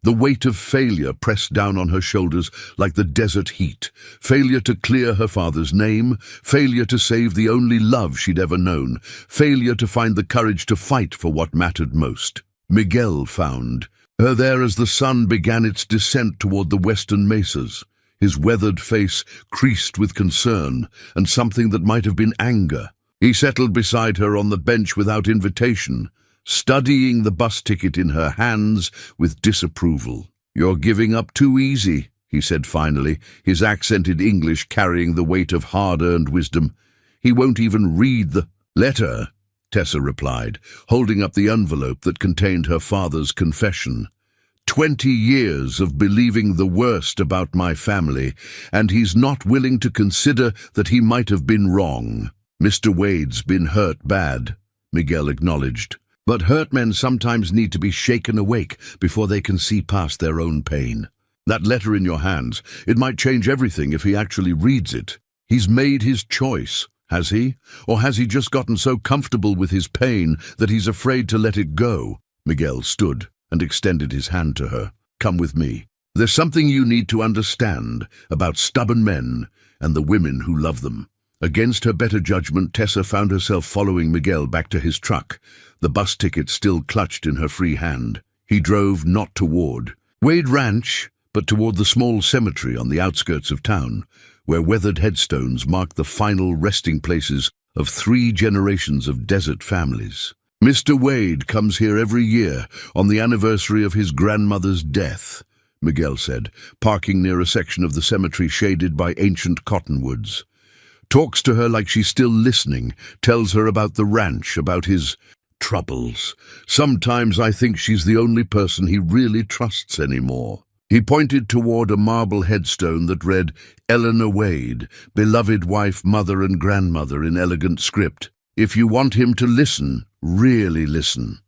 The weight of failure pressed down on her shoulders like the desert heat. Failure to clear her father's name, failure to save the only love she'd ever known, failure to find the courage to fight for what mattered most. Miguel found her there as the sun began its descent toward the western mesas, his weathered face creased with concern and something that might have been anger. He settled beside her on the bench without invitation, studying the bus ticket in her hands with disapproval. "You're giving up too easy," he said finally, his accented English carrying the weight of hard-earned wisdom. "He won't even read the letter," Tessa replied, holding up the envelope that contained her father's confession. 20 years of believing the worst about my family, and he's not willing to consider that he might have been wrong." "Mr. Wade's been hurt bad," Miguel acknowledged. "But hurt men sometimes need to be shaken awake before they can see past their own pain. That letter in your hands, it might change everything if he actually reads it. He's made his choice, has he? Or has he just gotten so comfortable with his pain that he's afraid to let it go?" Miguel stood and extended his hand to her. "Come with me." There's something you need to understand about stubborn men and the women who love them. Against her better judgment, Tessa found herself following Miguel back to his truck, the bus ticket still clutched in her free hand. He drove not toward Wade Ranch, but toward the small cemetery on the outskirts of town, where weathered headstones marked the final resting places of 3 generations of desert families. "Mr. Wade comes here every year on the anniversary of his grandmother's death," Miguel said, parking near a section of the cemetery shaded by ancient cottonwoods. "Talks to her like she's still listening, tells her about the ranch, about his troubles. Sometimes I think she's the only person he really trusts anymore." He pointed toward a marble headstone that read, "Eleanor Wade, beloved wife, mother and grandmother," in elegant script. "If you want him to listen, really listen,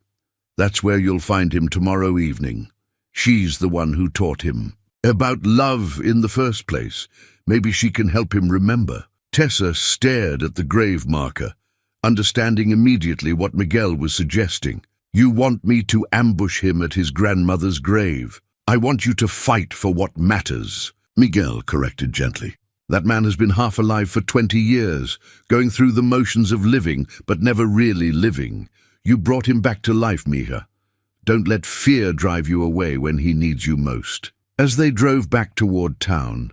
that's where you'll find him tomorrow evening. She's the one who taught him about love in the first place. Maybe she can help him remember." Tessa stared at the grave marker, understanding immediately what Miguel was suggesting. "You want me to ambush him at his grandmother's grave. I want you to fight for what matters," Miguel corrected gently. "That man has been half alive for 20 years, going through the motions of living, but never really living. You brought him back to life, Mija. Don't let fear drive you away when he needs you most." As they drove back toward town,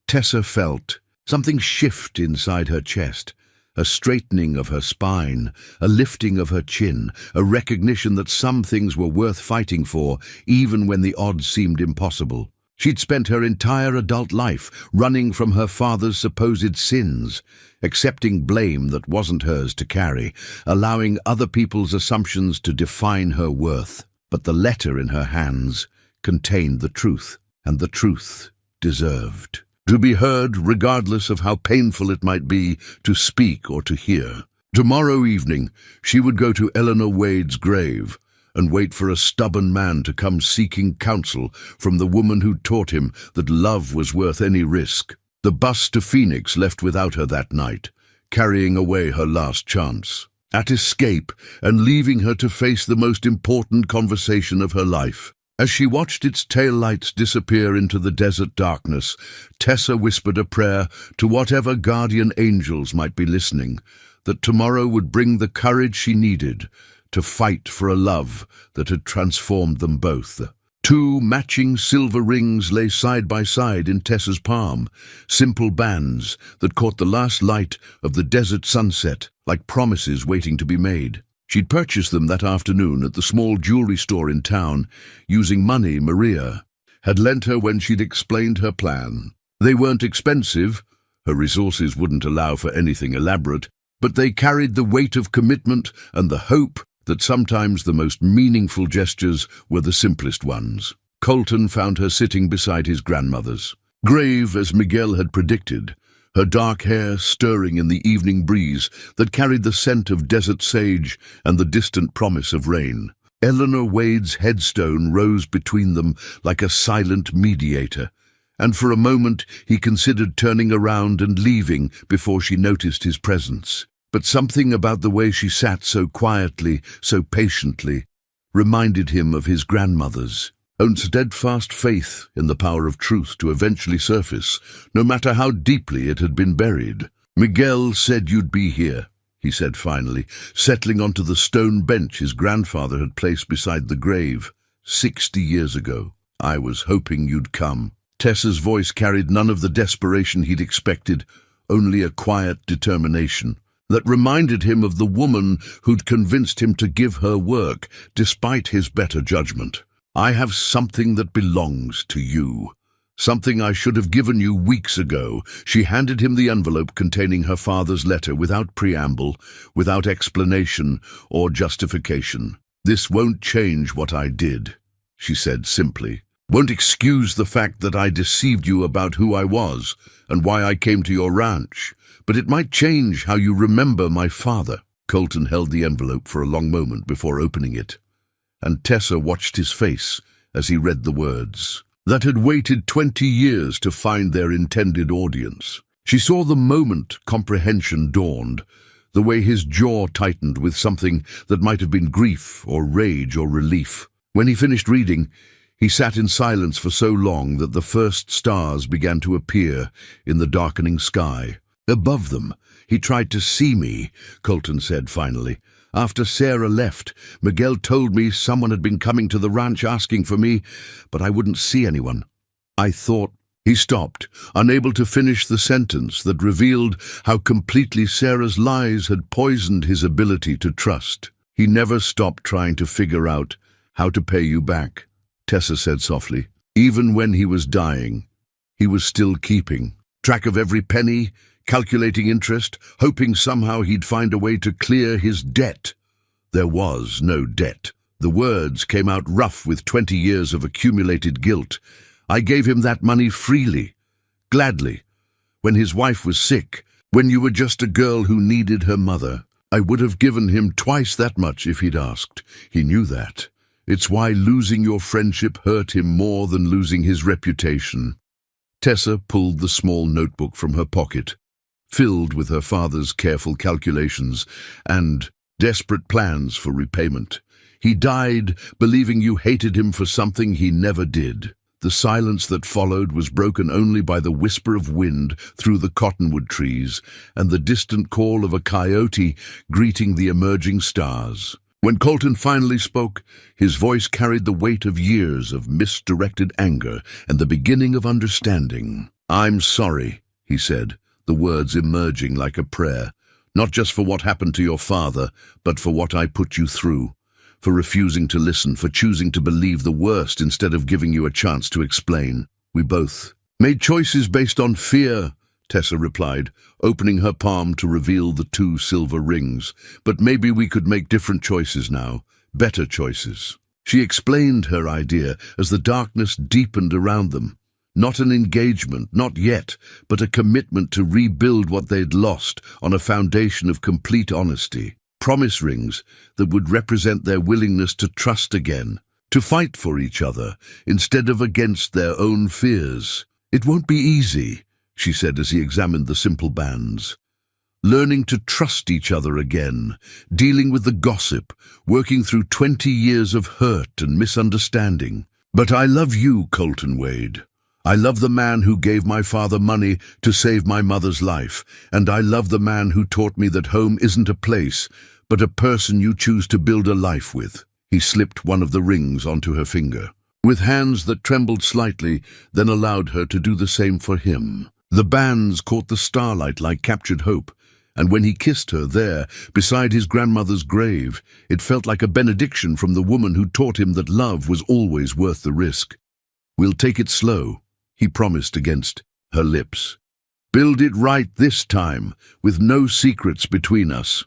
Tessa felt something shift inside her chest, a straightening of her spine, a lifting of her chin, a recognition that some things were worth fighting for, even when the odds seemed impossible. She'd spent her entire adult life running from her father's supposed sins, accepting blame that wasn't hers to carry, allowing other people's assumptions to define her worth. But the letter in her hands contained the truth, and the truth deserved to be heard, regardless of how painful it might be to speak or to hear. Tomorrow evening, she would go to Eleanor Wade's grave and wait for a stubborn man to come seeking counsel from the woman who taught him that love was worth any risk. The bus to Phoenix left without her that night, carrying away her last chance at escape and leaving her to face the most important conversation of her life. As she watched its taillights disappear into the desert darkness, Tessa whispered a prayer to whatever guardian angels might be listening, that tomorrow would bring the courage she needed to fight for a love that had transformed them both. 2 matching silver rings lay side by side in Tessa's palm, simple bands that caught the last light of the desert sunset like promises waiting to be made. She'd purchased them that afternoon at the small jewelry store in town, using money Maria had lent her when she'd explained her plan. They weren't expensive, her resources wouldn't allow for anything elaborate, but they carried the weight of commitment and the hope that sometimes the most meaningful gestures were the simplest ones. Colton found her sitting beside his grandmother's grave, as Miguel had predicted, her dark hair stirring in the evening breeze that carried the scent of desert sage and the distant promise of rain. Eleanor Wade's headstone rose between them like a silent mediator, and for a moment he considered turning around and leaving before she noticed his presence. But something about the way she sat so quietly, so patiently, reminded him of his grandmother's own steadfast faith in the power of truth to eventually surface, no matter how deeply it had been buried. "Miguel said you'd be here," he said finally, settling onto the stone bench his grandfather had placed beside the grave 60 years ago. "I was hoping you'd come." Tessa's voice carried none of the desperation he'd expected, only a quiet determination that reminded him of the woman who'd convinced him to give her work despite his better judgment. "I have something that belongs to you. Something I should have given you weeks ago." She handed him the envelope containing her father's letter without preamble, without explanation or justification. "This won't change what I did," she said simply. "Won't excuse the fact that I deceived you about who I was and why I came to your ranch, but it might change how you remember my father." Colton held the envelope for a long moment before opening it, and Tessa watched his face as he read the words that had waited 20 years to find their intended audience. She saw the moment comprehension dawned, the way his jaw tightened with something that might have been grief or rage or relief. When he finished reading, He sat in silence for so long that the first stars began to appear in the darkening sky. Above them, he tried to see me, Colton said finally. After Sarah left, Miguel told me someone had been coming to the ranch asking for me, but I wouldn't see anyone. I thought... He stopped, unable to finish the sentence that revealed how completely Sarah's lies had poisoned his ability to trust. He never stopped trying to figure out how to pay you back, Tessa said softly. Even when he was dying, he was still keeping track of every penny, calculating interest, hoping somehow he'd find a way to clear his debt. There was no debt. The words came out rough with 20 years of accumulated guilt. I gave him that money freely, gladly. When his wife was sick, when you were just a girl who needed her mother, I would have given him twice that much if he'd asked. He knew that. It's why losing your friendship hurt him more than losing his reputation. Tessa pulled the small notebook from her pocket, filled with her father's careful calculations and desperate plans for repayment. He died believing you hated him for something he never did. The silence that followed was broken only by the whisper of wind through the cottonwood trees and the distant call of a coyote greeting the emerging stars. When Colton finally spoke, his voice carried the weight of years of misdirected anger and the beginning of understanding. "I'm sorry," he said, the words emerging like a prayer, "not just for what happened to your father, but for what I put you through. For refusing to listen, for choosing to believe the worst instead of giving you a chance to explain. We both made choices based on fear," Tessa replied, opening her palm to reveal the 2 silver rings. "But maybe we could make different choices now, better choices." She explained her idea as the darkness deepened around them. Not an engagement, not yet, but a commitment to rebuild what they'd lost on a foundation of complete honesty. Promise rings that would represent their willingness to trust again, to fight for each other instead of against their own fears. "It won't be easy," she said as he examined the simple bands. "Learning to trust each other again, dealing with the gossip, working through 20 years of hurt and misunderstanding. But I love you, Colton Wade. I love the man who gave my father money to save my mother's life, and I love the man who taught me that home isn't a place, but a person you choose to build a life with." He slipped one of the rings onto her finger, with hands that trembled slightly, then allowed her to do the same for him. The bands caught the starlight like captured hope, and when he kissed her there, beside his grandmother's grave, it felt like a benediction from the woman who taught him that love was always worth the risk. "We'll take it slow," he promised against her lips. "Build it right this time, with no secrets between us."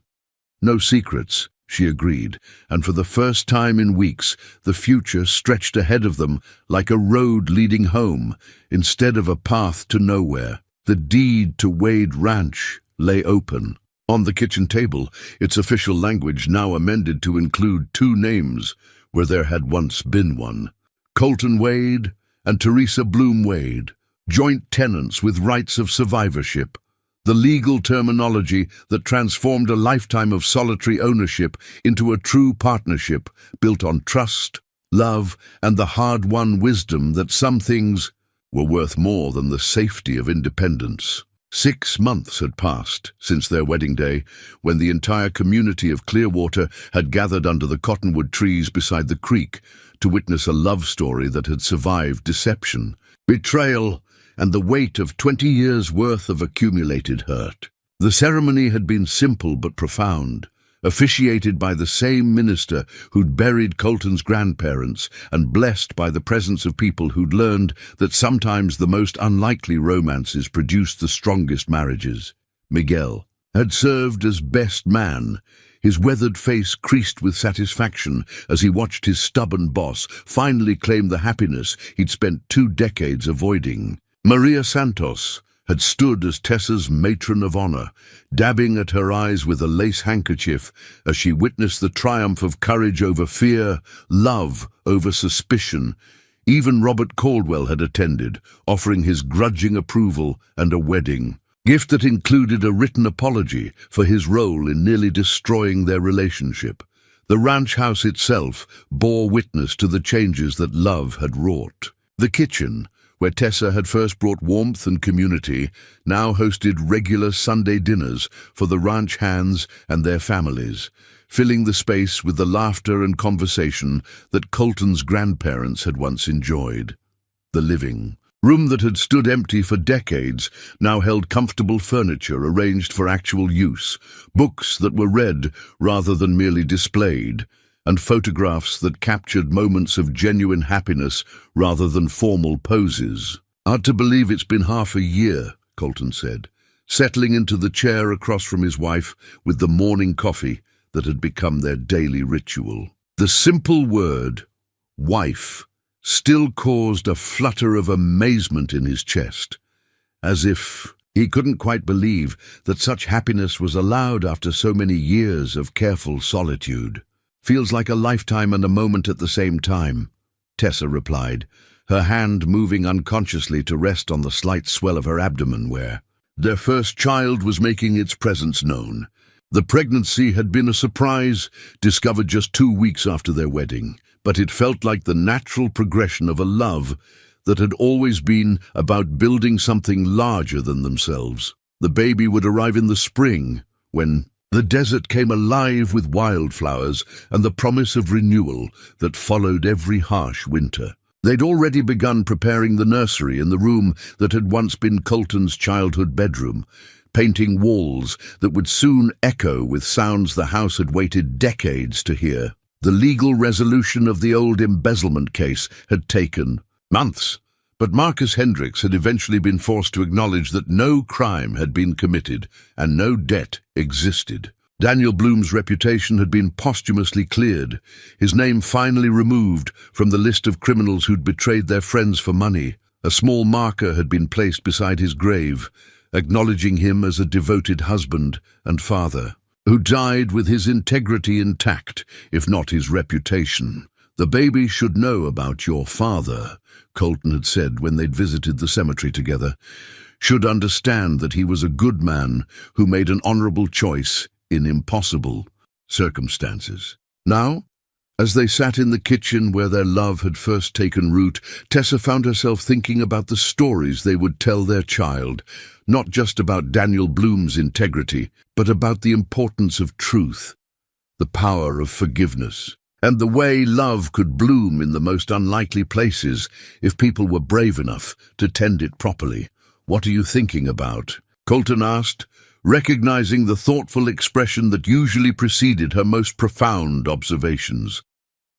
"No secrets," she agreed, and for the first time in weeks, the future stretched ahead of them like a road leading home, instead of a path to nowhere. The deed to Wade Ranch lay open. On the kitchen table, its official language now amended to include 2 names, where there had once been one. Colton Wade and Teresa Bloom Wade, joint tenants with rights of survivorship. The legal terminology that transformed a lifetime of solitary ownership into a true partnership built on trust, love, and the hard-won wisdom that some things were worth more than the safety of independence. 6 months had passed since their wedding day, when the entire community of Clearwater had gathered under the cottonwood trees beside the creek to witness a love story that had survived deception, betrayal, and the weight of 20 years' worth of accumulated hurt. The ceremony had been simple but profound, officiated by the same minister who'd buried Colton's grandparents and blessed by the presence of people who'd learned that sometimes the most unlikely romances produced the strongest marriages. Miguel had served as best man, his weathered face creased with satisfaction as he watched his stubborn boss finally claim the happiness he'd spent 2 decades avoiding. Maria Santos had stood as Tessa's matron of honor, dabbing at her eyes with a lace handkerchief as she witnessed the triumph of courage over fear, love over suspicion. Even Robert Caldwell had attended, offering his grudging approval and a wedding gift that included a written apology for his role in nearly destroying their relationship. The ranch house itself bore witness to the changes that love had wrought. The kitchen, where Tessa had first brought warmth and community, now hosted regular Sunday dinners for the ranch hands and their families, filling the space with the laughter and conversation that Colton's grandparents had once enjoyed. The living room that had stood empty for decades now held comfortable furniture arranged for actual use, books that were read rather than merely displayed, and photographs that captured moments of genuine happiness rather than formal poses. "Hard to believe it's been half a year," Colton said, settling into the chair across from his wife with the morning coffee that had become their daily ritual. The simple word, wife, still caused a flutter of amazement in his chest, as if he couldn't quite believe that such happiness was allowed after so many years of careful solitude. "Feels like a lifetime and a moment at the same time," Tessa replied, her hand moving unconsciously to rest on the slight swell of her abdomen where their first child was making its presence known. The pregnancy had been a surprise, discovered just 2 weeks after their wedding, but it felt like the natural progression of a love that had always been about building something larger than themselves. The baby would arrive in the spring, when the desert came alive with wildflowers and the promise of renewal that followed every harsh winter. They'd already begun preparing the nursery in the room that had once been Colton's childhood bedroom, painting walls that would soon echo with sounds the house had waited decades to hear. The legal resolution of the old embezzlement case had taken months, but Marcus Hendricks had eventually been forced to acknowledge that no crime had been committed and no debt existed. Daniel Bloom's reputation had been posthumously cleared, his name finally removed from the list of criminals who'd betrayed their friends for money. A small marker had been placed beside his grave, acknowledging him as a devoted husband and father, who died with his integrity intact, if not his reputation. "The baby should know about your father," Colton had said when they'd visited the cemetery together. "Should understand that he was a good man who made an honorable choice in impossible circumstances." Now, as they sat in the kitchen where their love had first taken root, Tessa found herself thinking about the stories they would tell their child, not just about Daniel Bloom's integrity, but about the importance of truth, the power of forgiveness, and the way love could bloom in the most unlikely places if people were brave enough to tend it properly. "What are you thinking about?" Colton asked, recognizing the thoughtful expression that usually preceded her most profound observations.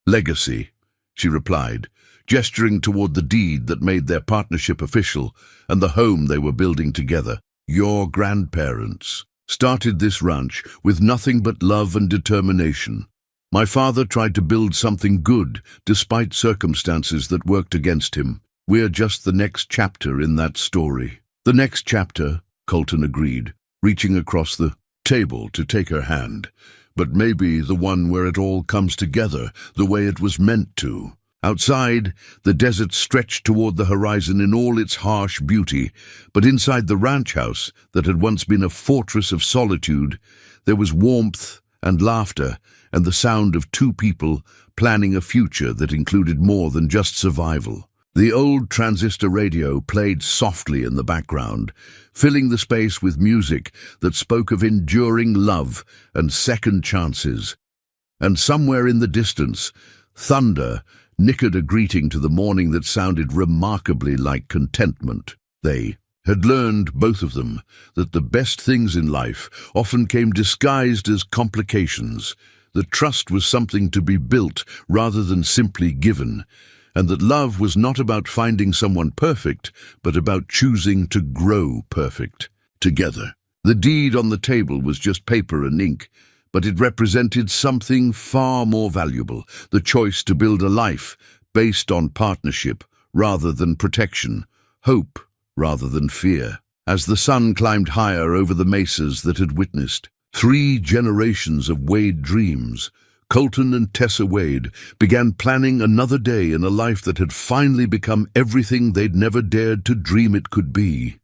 "Legacy," she replied, gesturing toward the deed that made their partnership official and the home they were building together. "Your grandparents started this ranch with nothing but love and determination. My father tried to build something good despite circumstances that worked against him. We're just the next chapter in that story." "The next chapter," Colton agreed, reaching across the table to take her hand, "but maybe the one where it all comes together the way it was meant to." Outside, the desert stretched toward the horizon in all its harsh beauty, but inside the ranch house that had once been a fortress of solitude, there was warmth and laughter and the sound of two people planning a future that included more than just survival. The old transistor radio played softly in the background, filling the space with music that spoke of enduring love and second chances. And somewhere in the distance, thunder nickered a greeting to the morning that sounded remarkably like contentment. They had learned, both of them, that the best things in life often came disguised as complications, that trust was something to be built rather than simply given, and that love was not about finding someone perfect, but about choosing to grow perfect together. The deed on the table was just paper and ink, but it represented something far more valuable, the choice to build a life based on partnership rather than protection, hope rather than fear. As the sun climbed higher over the mesas that had witnessed 3 generations of Wade dreams, Colton and Tessa Wade began planning another day in a life that had finally become everything they'd never dared to dream it could be.